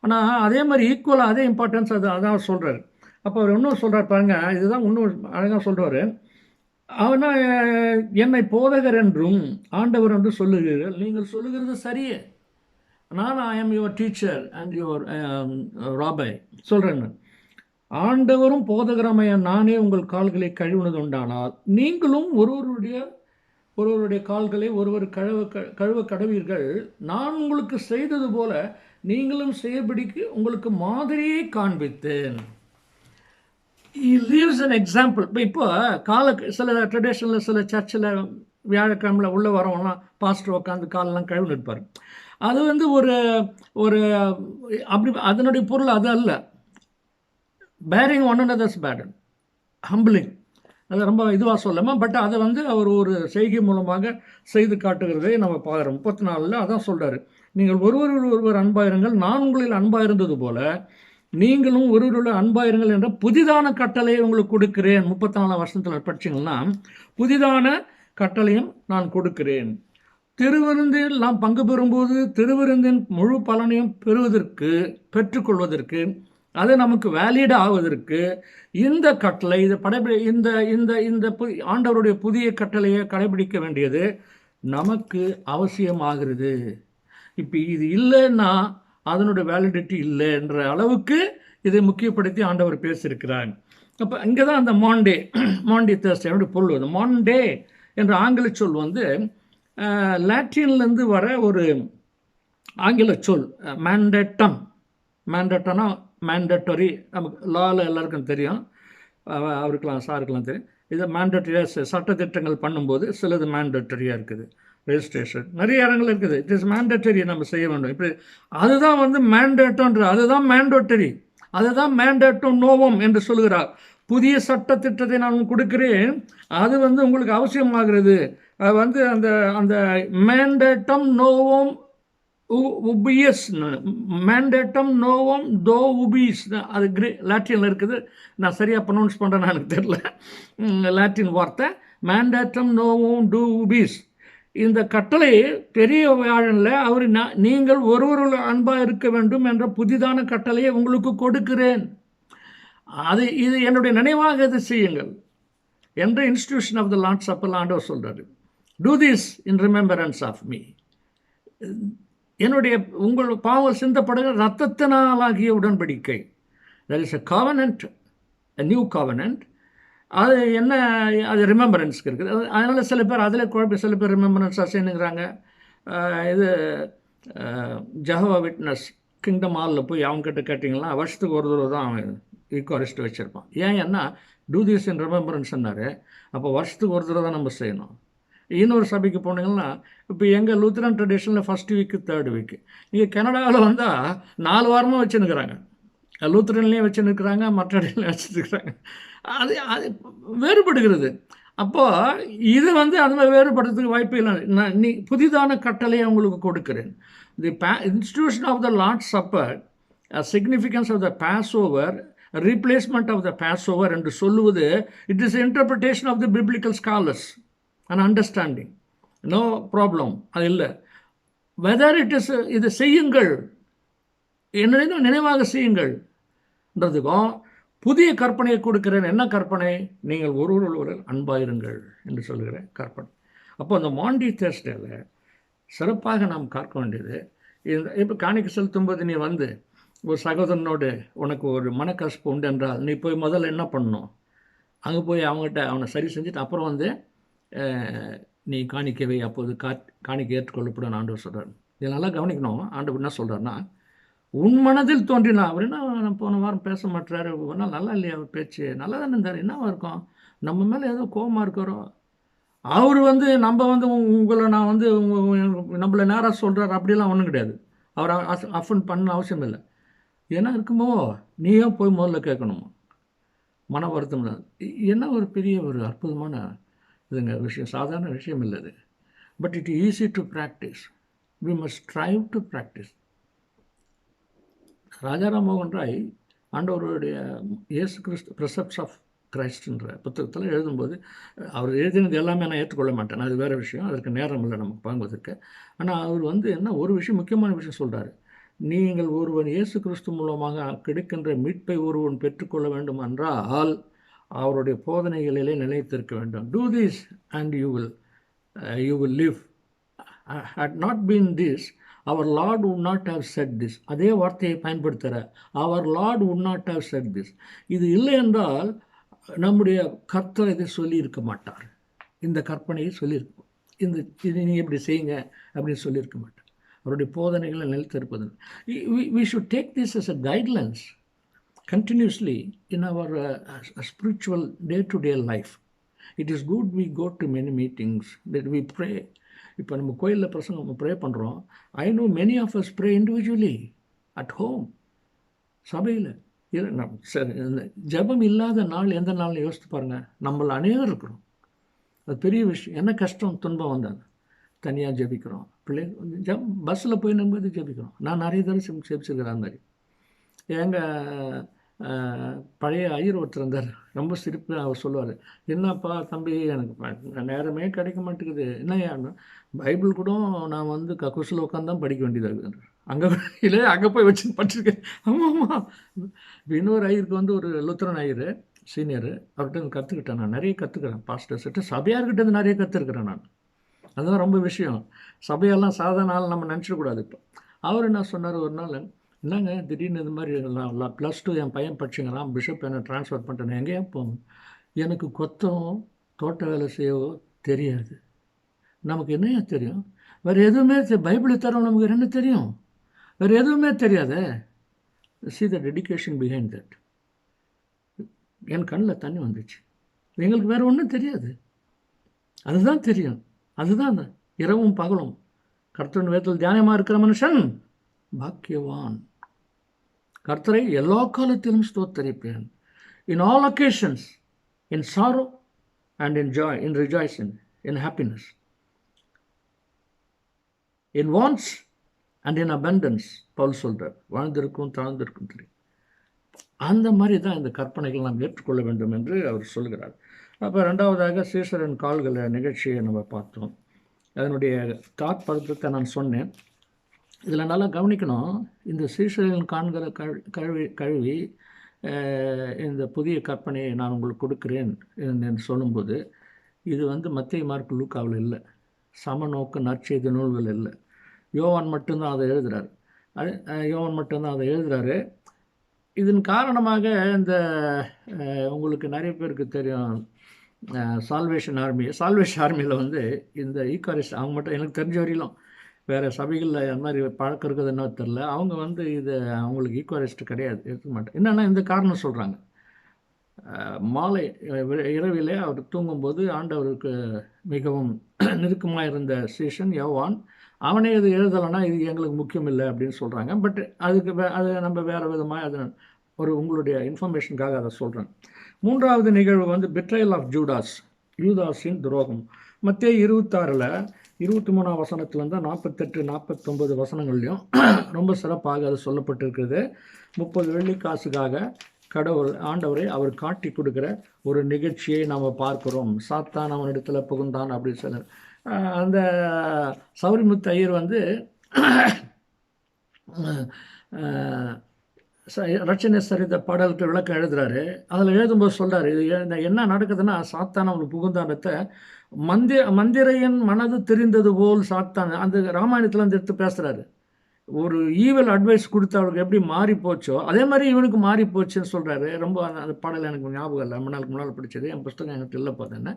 [SPEAKER 2] ஆனால் அதே மாதிரி ஈக்குவலாக அதே இம்பார்ட்டன்ஸ் அதான் சொல்கிறார். அப்போ அவர் இன்னும் சொல்கிறார் பாருங்க, இதுதான் இன்னும் அழகாக சொல்கிறார். அவனா என்னை போதகர் என்றும் ஆண்டவர் என்று சொல்லுகிறீர்கள், நீங்கள் சொல்லுகிறது சரியே, நான் I am your teacher and your ராபை சொல்கிறேன்னு. ஆண்டவரும் போதகரமைய நானே உங்கள் கால்களை கழுவினது உண்டானால் நீங்களும் ஒருவருடைய கால்களை ஒருவர் கழுவ கடவீர்கள். நான் உங்களுக்கு செய்தது போல நீங்களும் செய்யபடிக்கு உங்களுக்கு மாதிரியை காண்பித்தேன். He leaves an example. இப்போ சில ட்ரெடிஷனில் சில சர்ச்சில் வியாழக்கிழமையில் உள்ள வரவங்களாம் பாஸ்டர் உட்காந்து காலெல்லாம் கழுவி இருப்பார். அது வந்து ஒரு அப்படி அதனுடைய பொருள் அது அல்ல. Bearing one another's burden, humbling, அது ரொம்ப இதுவாக சொல்லாமல், பட் அதை வந்து அவர் ஒரு செய்கை மூலமாக செய்து காட்டுகிறதை நம்ம பார்க்குறோம். 34 அதான் சொல்கிறாரு, நீங்கள் ஒருவர் அன்பாயிருங்கள், நான் உங்களில் அன்பாயிருந்தது போல நீங்களும் ஒருவருள்ள அன்பாயிருங்கள் என்ற புதிதான கட்டளையை உங்களுக்கு கொடுக்கிறேன். 34 வருஷத்தில் படிச்சிங்கன்னா புதிதான கட்டளையும் நான் கொடுக்கிறேன். திருவிருந்தில் நாம் பங்கு பெறும்போது திருவிருந்தின் முழு பலனையும் பெற்றுக்கொள்வதற்கு அது நமக்கு வேலிட் ஆவதற்கு இந்த கட்டளை இந்த இந்த இந்த ஆண்டவருடைய புதிய கட்டளையை கடைபிடிக்க வேண்டியது நமக்கு அவசியமாகிறது. இப்போ இது இல்லைன்னா அதனுடைய வேலிடிட்டி இல்லைன்ற அளவுக்கு இதை முக்கியப்படுத்தி ஆண்டவர் பேசியிருக்கிறாங்க. அப்போ இங்கே தான் அந்த மாண்டி தேர்ஸ்டே பொருள் வந்து மாண்டே என்ற ஆங்கில சொல் வந்து லாட்டின்லேருந்து வர ஒரு ஆங்கில சொல் மேண்டட்டம்னா மேண்டட்டரி. நமக்கு லாவில் எல்லாருக்கும் தெரியும், சாருக்கெல்லாம் தெரியும். இதை மேண்டட்டரியாக சட்டத்திட்டங்கள் பண்ணும்போது சிலது மேண்டட்டரியாக இருக்குது. ரெஜிஸ்ட்ரேஷன் நிறைய இடங்கள் இருக்குது, இட் இஸ் மேண்டட்டரி, நம்ம செய்ய வேண்டும். இப்படி அதுதான் வந்து மேண்டேட்டோன்ற, அதுதான் மேண்டட்டரி, அதுதான் மேண்டேட்டும் நோவம் என்று சொல்கிறார். புதிய சட்டத்திட்டத்தை நான் கொடுக்கிறேன், அது வந்து உங்களுக்கு அவசியமாகிறது. அது வந்து அந்த அந்த மேண்டேட்டம் நோவம் உபியஸ், மேண்டேட்டம் நோவம் தோ உபிஸ், அது லாட்டினில் இருக்குது. நான் சரியாக ப்ரொனவுன்ஸ் பண்ணுறேன்னு எனக்கு தெரியல, லாட்டின் வார்த்தை மேண்டேட்டம் நோவம் டூ உபிஸ். இந்த கட்டளை பெரிய வியாழனில் அவர் நீங்கள் ஒருவருள் அன்பாக இருக்க வேண்டும் என்ற புதிதான கட்டளையை உங்களுக்கு கொடுக்கிறேன், இது என்னுடைய நினைவாக இதை செய்யுங்கள் என்ற institution of the Lord's supper ஆண்டவர் சொல்கிறாரு. Do this in remembrance of me. என்னுடைய உங்கள் பாவம் சிந்தப்படுகிற இரத்தத்தினாலாகிய உடன்படிக்கை. There is a covenant, a new covenant, அது என்ன, அது ரிமெம்பரன்ஸ்க்கு இருக்குது. அதனால் சில பேர் அதில் குழப்பி சில பேர் ரிமெம்பரன்ஸ் அசைனுங்கிறாங்க. இது ஜெகோவா விட்னஸ் கிங்டம் ஹாலில் போய் அவங்ககிட்ட கேட்டிங்கன்னா வருஷத்துக்கு ஒரு தடவை தான் அவன் ஈக்குவரிஸ்ட் வச்சுருப்பான். ஏன்னா டூ திஸ் இன் ரிமெம்பரன்ஸ்னாரு. அப்போ வருஷத்துக்கு ஒரு தடவை தான் நம்ம செய்யணும். இன்னொரு சபைக்கு போனீங்கன்னா இப்போ எங்கள் லூத்ரன் ட்ரெடிஷனில் ஃபஸ்ட் வீக்கு தேர்ட் வீக்கு. இங்கே கனடாவில் வந்தால் 4 வாரமாக வச்சுன்னுக்குறாங்க. லூத்ரன்லேயும் வச்சுன்னுக்குறாங்க, மற்ற இடத்துலையும் வச்சுருக்குறாங்க. அது அது வேறுபடுகிறது. அப்போது இது அது மாதிரி வேறுபடுறதுக்கு வாய்ப்பு இல்லை. நீ புதிதான கட்டளையை உங்களுக்கு கொடுக்குறேன். The institution of the Lord supper, significance of the Passover, replacement of the Passover என்று சொல்லுவது, it is interpretation of the biblical scholars and understanding. No problem, அது இல்லை. வெதர் இட் இஸ் இது செய்யுங்கள், என்ன நினைவாக செய்யுங்கள்ன்றதுக்கும் புதிய கற்பனையை கொடுக்கிறேன். என்ன கற்பனை? நீங்கள் ஒருவர் அன்பாயிருங்கள் என்று சொல்கிறேன் கற்பனை. அப்போ அந்த மாண்டி தேர்ஸ்டேல சிறப்பாக நாம் காக்க வேண்டியது இப்போ காணிக்கை செலுத்தும்போது நீ ஒரு சகோதரனோடு உனக்கு ஒரு மனக்கசப்பு உண்டு என்றால் நீ போய் முதல்ல என்ன பண்ணணும்? அங்கே போய் அவங்ககிட்ட அவனை சரி செஞ்சுட்டு அப்புறம் நீ காணிக்கவை, அப்போது காணிக்கை ஏற்றுக்கொள்ளப்படும் ஆண்டவர் சொல்கிறார். இதை நல்லா கவனிக்கணும். ஆண்டவர் என்ன சொல்கிறாருன்னா, உன் மனதில் தோன்றினா, அவர் என்ன போன வாரம் பேச மாட்டாரு, ஒரு நாள் நல்லா இல்லையா அவர் பேச்சு, நல்லா தானே இருந்தார், என்னவா இருக்கும், நம்ம மேலே ஏதோ கோபமாக இருக்கிறோம். அவர் நம்ம உங்களை நான் நம்மளை நேராக சொல்கிறார் அப்படிலாம் ஒன்றும் கிடையாது. அவர் அஃபன் பண்ண அவசியம் இல்லை. ஏன்னா இருக்குமோ நீயே போய் முதல்ல கேட்கணும். மன வருத்தம் தான். என்ன ஒரு பெரிய ஒரு அற்புதமான இதுங்க விஷயம், சாதாரண விஷயம் இல்லை இது. But it easy to practise. We must strive to practise. Rajaram மோகன் ராய் ஆண்டவருடைய இயேசு கிறிஸ்து ப்ரிசெப்ட்ஸ் ஆஃப் கிரைஸ்ட்ன்ற புத்தகத்தில் எழுதும்போது, அவர் எழுதினது எல்லாமே நான் ஏற்றுக்கொள்ள மாட்டேன், அது வேறு விஷயம், அதற்கு நேரம் இல்லை நமக்கு வாங்குவதற்கு. ஆனால் அவர் என்ன ஒரு விஷயம், முக்கியமான விஷயம் சொல்கிறாரு. நீங்கள் ஒருவன் இயேசு கிறிஸ்து மூலமாக கிடைக்கின்ற மீட்பை ஒருவன் பெற்றுக்கொள்ள வேண்டும் என்றால் அவருடைய போதனைகளிலே நிலைத்திருக்க வேண்டும். Do this and you will live. had not been this, our Lord would not have said this. அதே வார்த்தையை பயன்படுத்துகிற, our Lord would not have said this. இது இல்லை என்றால் நம்முடைய கர்த்தர் இதை சொல்லியிருக்க மாட்டார். இந்த கற்பனையை சொல்லியிருக்கோம், இது நீங்கள் எப்படி செய்யுங்க அப்படின்னு சொல்லியிருக்க மாட்டார். அவருடைய போதனைகளை நிலைத்திருப்பது. we should take this as a guidelines continuously in our spiritual day-to-day life. It is good we go to many meetings, that we pray. இப்போ நம்ம கோயிலில் பிரசங்கம் நம்ம ப்ரே பண்ணுறோம். I know many of us pray individually at home. சபையில் சரி, ஜபம் இல்லாத நாள் எந்த நாள்னு யோசித்து பாருங்கள். நம்மள அநேகர் இருக்கிறோம். அது பெரிய விஷயம். என்ன கஷ்டம் துன்பம் வந்தாங்க தனியாக ஜபிக்கிறோம். பஸ்ஸில் போய் நம்ம ஜபிக்கிறோம். நான் நிறைய தடவை ஜபிச்சிருக்கிறேன். அந்த மாதிரி எங்கள் பழைய ஐயர் ஒருத்தர் இருந்தார், ரொம்ப சிரிப்பு. அவர் சொல்லுவார், என்னப்பா தம்பி, எனக்கு நேரமே கிடைக்க மாட்டேங்குது. என்ன பைபிள் கூட நான் கக்கூசில் உட்காந்து தான் படிக்க வேண்டியதாக இருக்குது. அங்கே இல்லை, அங்கே போய் வச்சு படிச்சிருக்கேன். ஆமாம். இப்போ இன்னொரு ஐயருக்கு ஒரு லுத்தரன் ஐயர் சீனியரு, அவர்கிட்ட கற்றுக்கிட்டேன். நான் நிறைய கற்றுக்கிறேன். பாஸ்டர்ஸ்கிட்ட, சபையார்கிட்ட நிறைய கற்றுருக்கிறேன் நான். அதுதான் ரொம்ப விஷயம். சபையெல்லாம் சாதாரண ஆள் நம்ம நினச்சிடக்கூடாது. இப்போ அவர் என்ன சொன்னார், ஒரு நாள், என்னங்க திடீர்னு இது மாதிரி +2 என் பையன் படிச்சுங்கிறான், பிஷப் என்னை ட்ரான்ஸ்ஃபர் பண்ணிட்டேன், எங்கேயா போகும், எனக்கு கொத்தவும் தோட்ட வேலை செய்யவோ தெரியாது. நமக்கு என்னையா தெரியும்? வேறு எதுவுமே பைபிளை தரோம், நமக்கு என்ன தெரியும்? வேறு எதுவுமே தெரியாத. see the dedication behind that. என் கண்ணில் தண்ணி வந்துச்சு. எங்களுக்கு வேறு ஒன்றும் தெரியாது, அதுதான் தெரியும். அதுதான் இரவும் பகலும் கர்த்தரின் வேதத்தில் தியானமாக இருக்கிற மனுஷன் பாக்கியவான். கர்த்தரை எல்லா காலத்திலும் ஸ்தோத்தரிப்பேன். In all occasions, in sorrow and in joy, in rejoicing, in happiness, in wants and in abundance. Paul சொல்கிறார், வாழ்ந்திருக்கும் தாழ்ந்திருக்கும் தெரியும். அந்த மாதிரி தான் இந்த கற்பனைகள் நாம் ஏற்றுக்கொள்ள வேண்டும் என்று அவர் சொல்கிறார். அப்போ ரெண்டாவதாக சீசரின் கால்களை நிகழ்ச்சியை நம்ம பார்த்தோம். அதனுடைய தாற்பருத்தத்தை நான் சொன்னேன். இதில் நல்லா கவனிக்கணும். இந்த சீசரின் காண்கிற கழுவி இந்த புதிய கற்பனையை நான் உங்களுக்கு கொடுக்குறேன் என்று சொல்லும்போது, இது மத்தேயு, மார்க்கு, லூக்காவில் இல்லை. சமநோக்கு நற்செய்தி நூல்கள் இல்லை. யோவான் மட்டும்தான் அதை எழுதுகிறார். யோவான் மட்டும்தான் அதை எழுதுகிறாரு. இதன் காரணமாக இந்த உங்களுக்கு நிறைய பேருக்கு தெரியும், சால்வேஷன் ஆர்மியில் வந்து இந்த ஈக்காரிஸ்ட் அவங்க மட்டும் எனக்கு தெரிஞ்ச வரையிலும், வேறு சபைகளில் அந்த மாதிரி பழக்கம் இருக்குதுன்னு தெரில, அவங்க வந்து இது அவங்களுக்கு ஈக்குவலிஸ்ட் கிடையாது, இருக்க மாட்டேன். என்னென்னா இந்த காரணம் சொல்கிறாங்க. மாலை இரவிலே அவர் தூங்கும்போது ஆண்டவருக்கு மிகவும் நெருக்கமாக இருந்த சீஷன் யோவான், அவனே இது எழுதலைன்னா இது எங்களுக்கு முக்கியம் இல்லை அப்படின்னு சொல்கிறாங்க. பட் அதுக்கு அது நம்ம வேறு விதமாக அது ஒரு உங்களுடைய இன்ஃபர்மேஷனுக்காக அதை சொல்கிறேன். மூன்றாவது நிகழ்வு வந்து பிட்ரையல் ஆஃப் யூதாஸின் துரோகம். மத்தேயு 26ல் 23ஆம் வசனத்துலேருந்து 48 49 வசனங்கள்லையும் ரொம்ப சிறப்பாக அது சொல்லப்பட்டிருக்கிறது. 30 வெள்ளி காசுக்காக ஆண்டவரை அவர் காட்டி கொடுக்குற ஒரு நிகழ்ச்சியை நாம் பார்க்குறோம். சாத்தான் அவனிடத்தில் புகுந்தான் அப்படின்னு சொல்லி அந்த சௌரிமுத்து ஐயர் வந்து ரட்சணை சரித்த பாடலுக்கு விளக்கம் எழுதுறாரு. அதில் எழுதும்போது சொல்கிறாரு, இது என்ன நடக்குதுன்னா, சாத்தான் அவனுக்கு புகுந்தானத்தை மந்திரையின் மனது தெரிந்தது போல் சாத்தான், அந்த ராமாயணத்தில் வந்து எடுத்து பேசுகிறாரு. ஒரு ஈவல் அட்வைஸ் கொடுத்து அவருக்கு எப்படி மாறி போச்சோ அதே மாதிரி இவனுக்கு மாறி போச்சுன்னு சொல்கிறாரு. ரொம்ப அந்த பாடல் எனக்கு ஞாபகம் இல்லை, ரொம்ப நாளுக்கு முன்னால் படித்தது, என் புஸ்தகம் எனக்கு இல்லை பார்த்தேன்னு.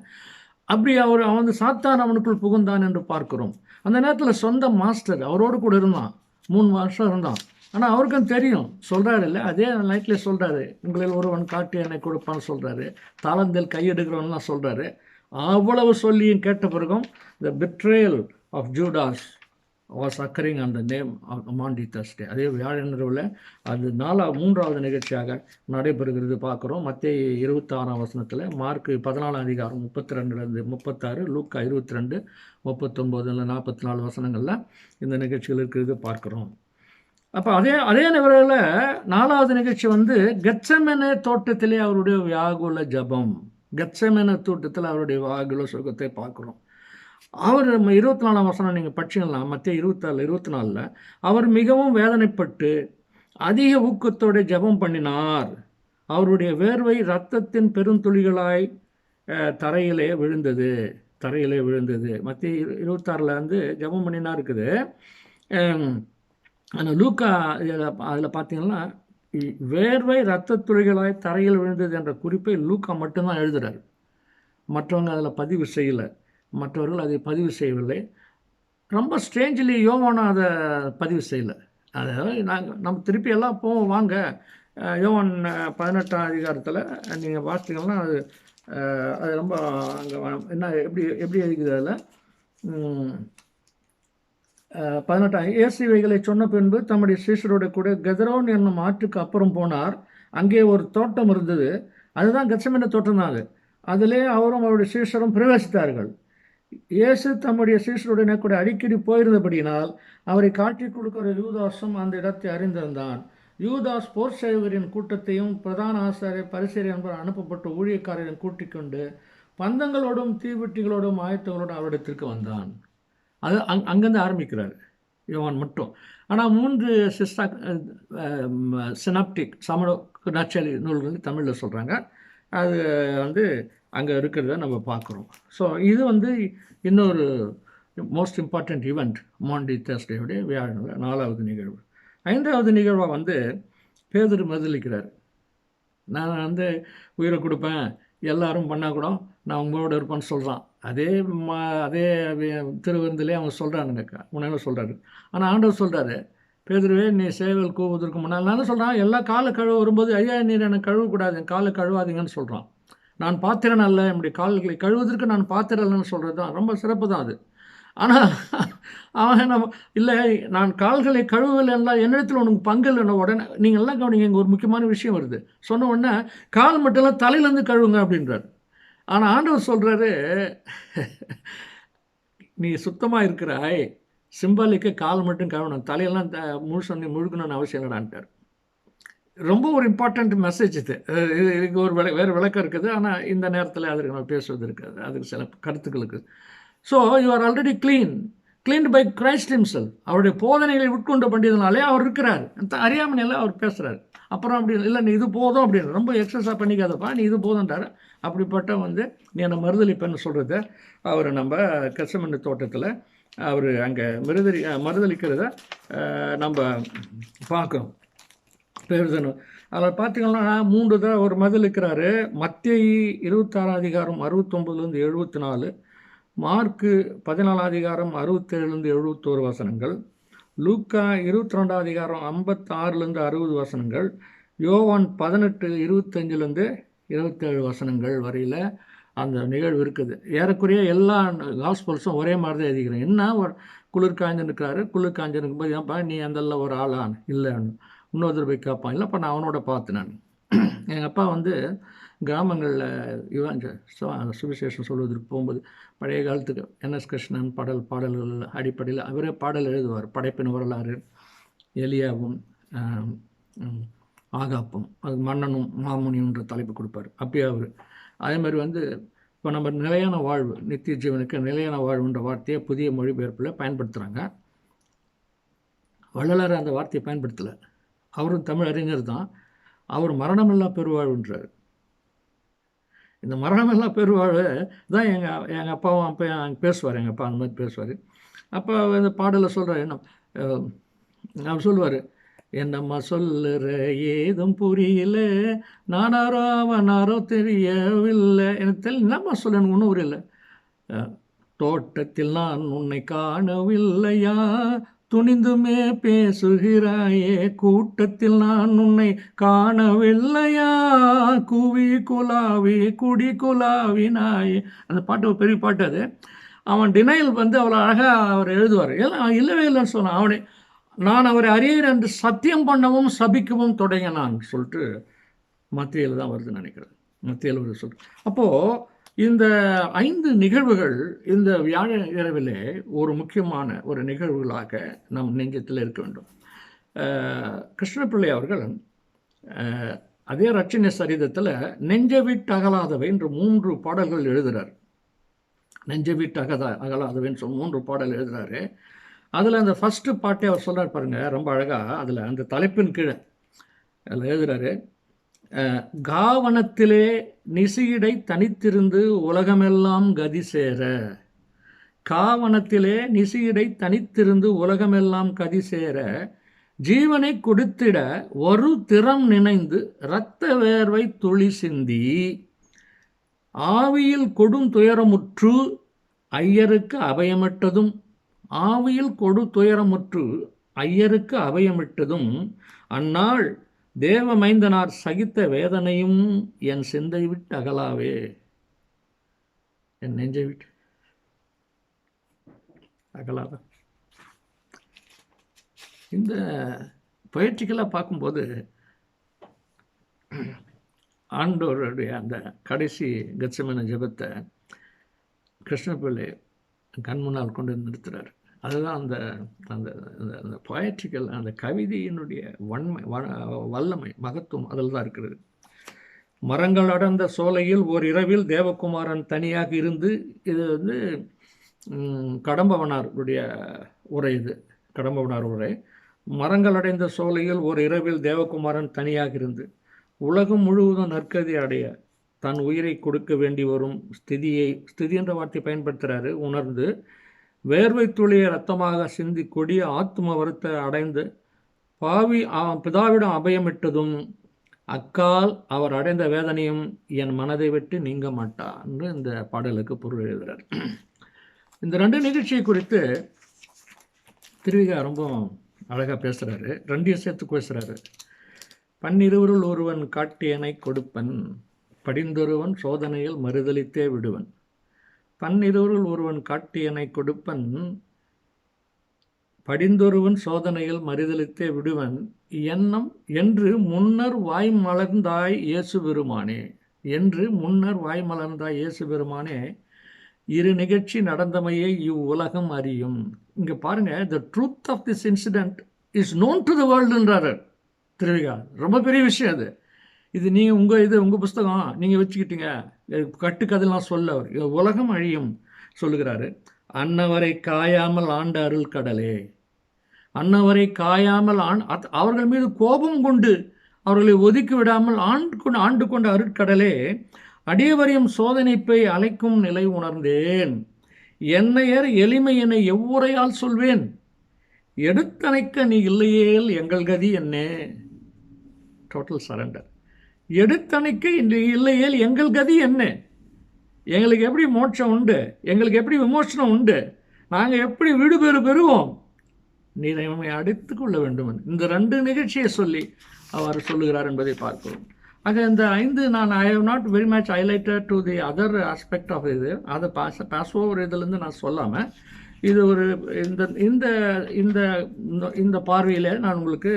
[SPEAKER 2] அப்படி அவன் வந்து சாத்தான் அவனுக்குள் புகுந்தான் என்று பார்க்குறோம். அந்த நேரத்தில் சொந்த மாஸ்டர் அவரோடு கூட இருந்தான், 3 வருஷம் இருந்தான். ஆனால் அவருக்கும் தெரியும், சொல்கிறாரு இல்லை, அதே நைட்லேயே சொல்கிறாரு, உங்களில் ஒருவன் காட்டி என்னை கொடுப்பான்னு சொல்கிறாரு, தாளந்தில் கையெடுக்கிறவன்லாம் சொல்கிறாரு. அவ்வளவு சொல்லியும் கேட்ட பிறகும் the betrayal of Judas was occurring on the name of Maundy Thursday. அதே வியாழனிரவில் அது 3வது நிகழ்ச்சியாக நடைபெறுகிறது பார்க்குறோம். மத்தேயு 26ஆம் வசனத்தில், மார்க்கு 14ஆம் அதிகாரம் 32லேருந்து 36, லூக்கா 22 39 44 வசனங்களில் இந்த நிகழ்ச்சிகள் இருக்கிறது பார்க்குறோம். அப்போ அதே நிகழ்வில் 4வது நிகழ்ச்சி வந்து கெத்செமனே தோட்டத்திலே அவருடைய வியாகுல ஜபம். கெத்செமனே தோட்டத்தில் அவருடைய வியாகுல சுகத்தை பார்க்குறோம். அவர் 24ஆம் வசனம் நீங்கள் படிச்சிங்கன்னா, மத்தேயு 24 அவர் மிகவும் வேதனைப்பட்டு அதிக ஊக்கத்தோடு ஜபம் பண்ணினார். அவருடைய வேர்வை இரத்தத்தின் பெருந்துளிகளாய் தரையிலே விழுந்தது. மத்தேயு 26 வந்து ஜபம் பண்ணினா இருக்குது. ஆனால் லூக்கா அதில் பார்த்தீங்கன்னா வேர்வை இரத்த துளிகளாய் தரையில் விழுந்தது என்ற குறிப்பை லூக்கா மட்டும்தான் எழுதுகிறார். மற்றவங்க அதில் பதிவு செய்யலை, மற்றவர்கள் அதை பதிவு செய்யவில்லை. ரொம்ப ஸ்ட்ரேஞ்சிலி யோவானும் அதை பதிவு செய்யலை. அதாவது நம்ம திருப்பி எல்லாம் போவோம் வாங்க, யோவான் 18ஆம் அதிகாரத்தில் நீங்கள் பார்த்தீங்கன்னா அது ரொம்ப அங்கே என்ன எப்படி இருக்குது அதில் 18 இயேசு இவைகளை சொன்ன பின்பு தம்முடைய சீஷரோடு கூட கெதரோன் என்னும் ஆற்றுக்கு அப்புறம் போனார். அங்கே ஒரு தோட்டம் இருந்தது, அதுதான் கெத்செமனே தோட்டம் தான். அதிலே அவரும் அவருடைய சீஷரும் பிரவேசித்தார்கள். இயேசு தம்முடைய சீஷருடனே கூட அடிக்கடி போயிருந்தபடியினால் அவரை காட்டி கொடுக்கிற யூதாஸும் அந்த இடத்தை அறிந்திருந்தான். யூதாஸ் போர் செய்வரின் கூட்டத்தையும் பிரதான ஆசாரியர் பரிசேயர் என்பவர் அனுப்பப்பட்ட ஊழியக்காரரையும் கூட்டிக் கொண்டு பந்தங்களோடும் தீவெட்டிகளோடும் ஆயத்தங்களோடும் அவரிடத்திற்கு வந்தான். அது அங்கேருந்து ஆரம்பிக்கிறார் யோவான் மட்டும். ஆனால் 3 சினாப்டிக் நற்செய்தி நூல்கள் தமிழில் சொல்கிறாங்க, அது வந்து அங்கே இருக்கிறத நம்ம பார்க்குறோம். ஸோ இது வந்து இன்னொரு மோஸ்ட் இம்பார்ட்டண்ட் ஈவெண்ட் மாண்டி தர்ஸ்டேவுடைய வியாழனில் 4வது நிகழ்வு. 5வது நிகழ்வாக வந்து பேதுரு மறுதலிக்கிறார். நான் வந்து உயிரை கொடுப்பேன், எல்லாரும் பண்ணால் கூட நான் உங்களோட இருப்பேன்னு சொல்கிறான். அதே திருவிருந்திலே அவங்க சொல்கிறானுங்க, உணவு சொல்கிறாரு. ஆனால் ஆண்டவர் சொல்கிறாரு, பேதுருவே நீ சேவல் கூவுவதற்கு முன்னால் நான் சொல்கிறான், எல்லா காலை கழுவ வரும்போது ஐயா நீர் எனக்கு கழுவக்கூடாது, என் காலை கழுவாதீங்கன்னு சொல்கிறான். நான் பாத்திரன் அல்ல, என்னுடைய கால்களை கழுவதற்கு நான் பாத்திரம் இல்லைன்னு சொல்கிறது தான் ரொம்ப சிறப்பு தான் அது. ஆனால் அவன் நம்ம இல்லை, நான் கால்களை கழுவலை என்றால் என்னிடத்தில் உனக்கு பங்கு இல்லைன்னா உடனே நீங்கள் எல்லாம் கவனிங்க, இங்கே ஒரு முக்கியமான விஷயம் வருது. சொன்ன உடனே கால் மட்டும் இல்லை தலையிலேருந்து கழுவுங்க அப்படின்றார். ஆனால் ஆண்டவர் சொல்கிறாரு, நீ சுத்தமாக இருக்கிறாய், சிம்பாலிக்கு கால் மட்டும் கழுவணும், தலையெல்லாம் முழுக்கணும்னு அவசியம் இல்லைடான்ட்டார். ரொம்ப ஒரு இம்பார்ட்டண்ட் மெசேஜ் இது. இதுக்கு ஒரு வேறு விளக்கம் இருக்குது, ஆனால் இந்த நேரத்தில் அதற்கு நம்ம பேசுவது இருக்காது, அதுக்கு சில கருத்துக்கள் இருக்குது. So you are already cleaned by Christ himself. அவருடைய போதனைகளை உட்கொண்ட பண்டியதுனாலே அவர் இருக்கிறார், அறியாமனையில் அவர் பேசுகிறார். அப்புறம் அப்படி இல்லை நீ இது போதும் அப்படின்னு ரொம்ப எக்ஸசைஸாக பண்ணிக்காதப்பா, நீ இது போதும்ன்றார். அப்படிப்பட்ட வந்து நீ என்னை மறுதளிப்பேன்னு சொல்கிறத அவர் நம்ம கெத்செமனே தோட்டத்தில் அவர் அங்கே மறுதளிக்கிறத நம்ம பார்க்குறோம். அதில் பார்த்தீங்கன்னா 3 தான் ஒரு மதில் இருக்கிறாரு. மத்தேயு 26 அதிகாரம் 69லேருந்து 74, மார்க்கு 14 அதிகாரம் 67லேருந்து 71 வசனங்கள், லூக்கா 22 அதிகாரம் 56லேருந்து 60 வசனங்கள், யோவான் 18 25லேருந்து 27 வசனங்கள் வரையில் அந்த நிகழ்வு இருக்குது. ஏறக்குறைய எல்லா காஸ்பல்ஸும் ஒரே மாதிரி தான் எழுதிக்கிறேன். என்ன ஒரு குளிர் காய்ஞ்சு இருக்கிறாரு, குளிர் காய்ஞ்சு இருக்கும்போது ஏன்ப்பா நீ அந்தல்ல ஒரு ஆளான் இல்லைன்னு இன்னொருத்தர் போய் கேட்பான். இல்லைப்பா நான் அவனோட பார்த்து நான் எங்கள் அப்பா வந்து கிராமங்களில் இவன் சுவிசேஷம் சொல்வதற்கு போகும்போது பழைய காலத்துக்கு என்எஸ் கிருஷ்ணன் பாடல்கள் அடிப்படையில் அவரே பாடல் எழுதுவார். படைப்பின் வரலாறு, எலியாவும் ஆகாப்பும், அது மன்னனும் மாமுனின்ற தலைப்பு கொடுப்பார். அப்பயே அவர் அதே மாதிரி வந்து இப்போ நம்ம நிலையான வாழ்வு, நித்திய ஜீவனுக்கு நிலையான வாழ்வுன்ற வார்த்தையை புதிய மொழிபெயர்ப்பில் பயன்படுத்துகிறாங்க. வள்ளலார் அந்த வார்த்தையை பயன்படுத்தலை. அவரும் தமிழ் அறிஞர் தான். அவர் மரணமில்லா பெருவாழ்வுன்றார். இந்த மரணமில்லா பெருவாழ்வு தான் எங்கள் அப்பாவும் அப்போ பேசுவார். எங்கள் அப்பா அந்த மாதிரி பேசுவார். அப்போ இந்த பாடலை சொல்கிறார். என்ன அவர் சொல்லுவார், என்னம்மா சொல்லுற ஏதும் புரியல, நானாரோ அவனாரோ தெரியவில்லை, எனக்கு என்னம்மா சொல்ல எனக்கு ஒன்றும் புரியல. தோட்டத்தில் நான் உன்னை காணவில்லையா, துணிந்துமே பேசுகிறாயே, கூட்டத்தில் நான் உன்னை காணவில்லையா, கூவி குலாவி குடி குலாவி நாயே. அந்த பாட்டு ஒரு பெரிய பாட்டு. அது அவன் டினைல் வந்து அவ்வளோ அழகாக அவர் எழுதுவார். எல்லாம் இல்லவே இல்லைன்னு சொன்னான். அவனே நான் அவரை அறியேன் என்று சத்தியம் பண்ணவும் சபிக்கவும் தொடங்கினான் சொல்லிட்டு மத்தியில் தான் வருதுன்னு நினைக்கிறேன். மத்தியில் வருது சொல்லிட்டு. அப்போது இந்த 5 நிகழ்வுகள் இந்த வியாழ இரவிலே ஒரு முக்கியமான ஒரு நிகழ்வுகளாக நம் நெஞ்சத்தில் இருக்க வேண்டும். கிருஷ்ணபிள்ளை அவர்கள் அதே ரட்சண சரிதத்தில் நெஞ்ச விட்டு அகலாதவை என்று 3 பாடல்கள் எழுதுகிறார். நெஞ்ச விட்டு அகலாதவைன்னு சொல்லி 3 பாடல் எழுதுகிறாரு. அதில் அந்த ஃபஸ்ட்டு பாட்டே அவர் சொல்கிறார் பாருங்கள், ரொம்ப அழகாக. அதில் அந்த தலைப்பின் கீழே அதில் எழுதுகிறாரு, காவனத்திலே நிசியிடை தனித்திருந்து உலகமெல்லாம் கதி சேர. காவனத்திலே நிசியிடை தனித்திருந்து உலகமெல்லாம் கதி சேர, ஜீவனை கொடுத்திட ஒரு திறம் நினைந்து இரத்த வேர்வை துளி சிந்தி, ஆவியில் கொடும் துயரமுற்று ஐயருக்கு அபயமிட்டதும், ஆவியில் கொடு துயரமுற்று ஐயருக்கு அபயமிட்டதும், அந்நாள் தேவமைந்தனார் சகித்த வேதனையும் என் சிந்தை விட்டு அகலாவே, என் நெஞ்சை விட்டு அகலாத. இந்த பொயட்ரிக்கலாக பார்க்கும்போது ஆண்டவருடைய அந்த கடைசி கெத்செமனே ஜெபத்தை கிருஷ்ணபிள்ளை கண் முன்னால் கொண்டு நிறுத்துறார். அதுதான் அந்த அந்த அந்த பொயட்ரிக்கல், அந்த கவிதையினுடைய வல்லமை, மகத்துவம் அதில் தான் இருக்கிறது. மரங்கள் அடர்ந்த சோலையில் ஓர் இரவில் தேவகுமாரன் தனியாக இருந்து, இது வந்து கடம்பவனாருடைய உரை. இது கடம்பவனார் உரை. மரங்கள் அடைந்த சோலையில் ஒரு இரவில் தேவகுமாரன் தனியாக இருந்து உலகம் முழுவதும் நற்கதி அடைய தன் உயிரை கொடுக்க வேண்டி வரும் ஸ்திதி என்ற வார்த்தை பயன்படுத்துகிறாரு. உணர்ந்து வேர்வை துளியை ரத்தமாக சிந்தி கொடிய ஆத்ம வருத்தை அடைந்து பாவி பிதாவிடம் அபயமிட்டதும் அக்கால் அவர் அடைந்த வேதனையும் என் மனதை விட்டு நீங்க மாட்டா என்று இந்த பாடலுக்கு பொருள் எழுதுகிறார். இந்த 2 நிகழ்ச்சியை குறித்து திருவிகா ரொம்ப அழகாக பேசுகிறாரு. 2 சேர்த்து பேசுகிறாரு. பன்னிருவருள் ஒருவன் காட்டியனை கொடுப்பன், படிந்தொருவன் சோதனையில் மறுதலித்தே விடுவன். பன்னிருவருள் ஒருவன் காட்டியனை கொடுப்பன், படிந்தொருவன் சோதனையில் மறுதலித்தே விடுவன் எண்ணம் என்று முன்னர் வாய் மலர்ந்தாய் இயேசு பெருமானே, என்று முன்னர் வாய் மலர்ந்தாய் இயேசு பெருமானே, இரு நிகழ்ச்சி நடந்தமையை இவ்வுலகம் அறியும். இங்கே பாருங்க, the truth of this incident is known to the worldன்றாரு Thiru Vi Ka. ரொம்ப பெரிய விஷயம் அது. இது நீங்கள் உங்கள் புஸ்தகம் நீங்கள் வச்சுக்கிட்டீங்க, கட்டுக்கதெல்லாம் சொல்ல உலகம் அழியும் சொல்லுகிறாரு. அன்னவரை காயாமல் ஆண்ட அருள் கடலே, அன்னவரை காயாமல் அவர்கள் மீது கோபம் கொண்டு அவர்களை ஒதுக்கி விடாமல் ஆண்டு கொண்ட அருட்கடலே, அடியவரையும் சோதனைப்பை அழைக்கும் நிலை உணர்ந்தேன். என்னையர் எளிமை என எவ்வுரையால் சொல்வேன், எடுத்தணைக்க நீ இல்லையேல் எங்கள் கதி என்னே. Total surrender. எடுத்தணைக்க இல்லையேல் எங்கள் கதி என்ன? எங்களுக்கு எப்படி மோட்சம் உண்டு? எங்களுக்கு எப்படி விமோசனம் உண்டு? நாங்கள் எப்படி விடுபெறு பெறுவோம்? நீர் நம்மை அடித்துக்கொள்ள வேண்டும். இந்த 2 நிகழ்ச்சியை சொல்லி அவர் சொல்லுகிறார் என்பதை பார்க்கிறோம். ஆக இந்த 5 I have not very much highlighted to the other aspect of இது. அதை பாஸ் ஓவர் இதுலேருந்து நான் சொல்லாமல் இது ஒரு இந்த இந்த இந்த இந்த பார்வையில் நான் உங்களுக்கு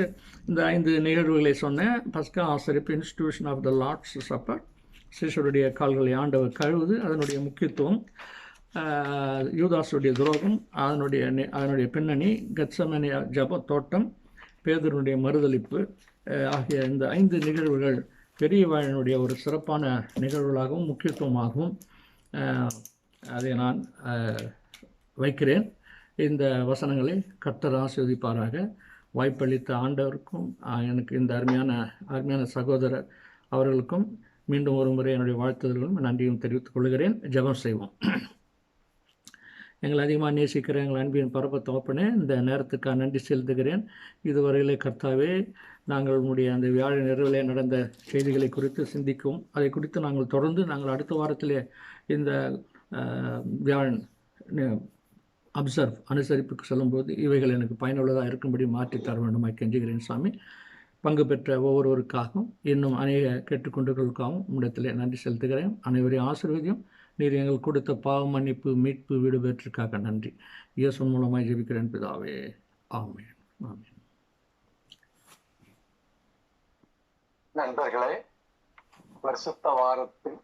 [SPEAKER 2] இந்த 5 நிகழ்வுகளை சொன்னேன். பஸ்கா ஆசரிப்பு, institution of the Lord's supper, சிஷ்யருடைய கால்களை ஆண்டவர் கழுவுது, அதனுடைய முக்கியத்துவம், யூதாசுடைய துரோகம், அதனுடைய பின்னணி, கெத்செமனே ஜப தோட்டம், பேதுருனுடைய மறுதலிப்பு ஆகிய இந்த 5 நிகழ்வுகள் பெரிய வாழனுடைய ஒரு சிறப்பான நிகழ்வுகளாகவும் முக்கியத்துவமாகவும் அதை நான் வைக்கிறேன். இந்த வசனங்களை கர்த்தர் ஆசீர்வதிப்பாராக. வாய்ப்பளித்த ஆண்டவருக்கும் எனக்கு இந்த அருமையான சகோதரர் அவர்களுக்கும் மீண்டும் ஒரு முறை என்னுடைய வாழ்த்துதல்களும் நன்றியும் தெரிவித்துக் கொள்கிறேன். ஜெபம் செய்வோம். எங்களை அதிகமாக நேசிக்கிற எங்கள் அன்பின் பரப்ப தோப்பனே, இந்த நேரத்துக்காக நன்றி செலுத்துகிறேன். இதுவரையிலே கர்த்தாவே, நாங்கள் உங்களுடைய அந்த வியாழன் இரவிலே நடந்த செய்திகளை குறித்து சிந்திக்கவும், அதை குறித்து நாங்கள் தொடர்ந்து அடுத்த வாரத்திலே இந்த வியாழன் அனுசரிப்புக்கு செல்லும்போது இவைகள் எனக்கு பயனுள்ளதாக இருக்கும்படி மாற்றி தர வேண்டுமாய் கெஞ்சுகிறேன் சாமி. பங்கு பெற்ற ஒவ்வொருவருக்காகவும் இன்னும் அநேக கேட்டுக்கொண்டவர்களுக்காகவும் உம்மிடத்திலே நன்றி செலுத்துகிறேன். அனைவரையும் ஆசீர்வதியும். நீர் எங்கள் கொடுத்த பாவ மன்னிப்பு, மீட்பு, வீடு பெற்றிருக்காக நன்றி. இயேசு மூலமாய் ஜெபிக்கிறேன் பிதாவே. ஆமென். ஆமென்.
[SPEAKER 1] நண்பர்களே, பரிசுத்த வாரத்தின்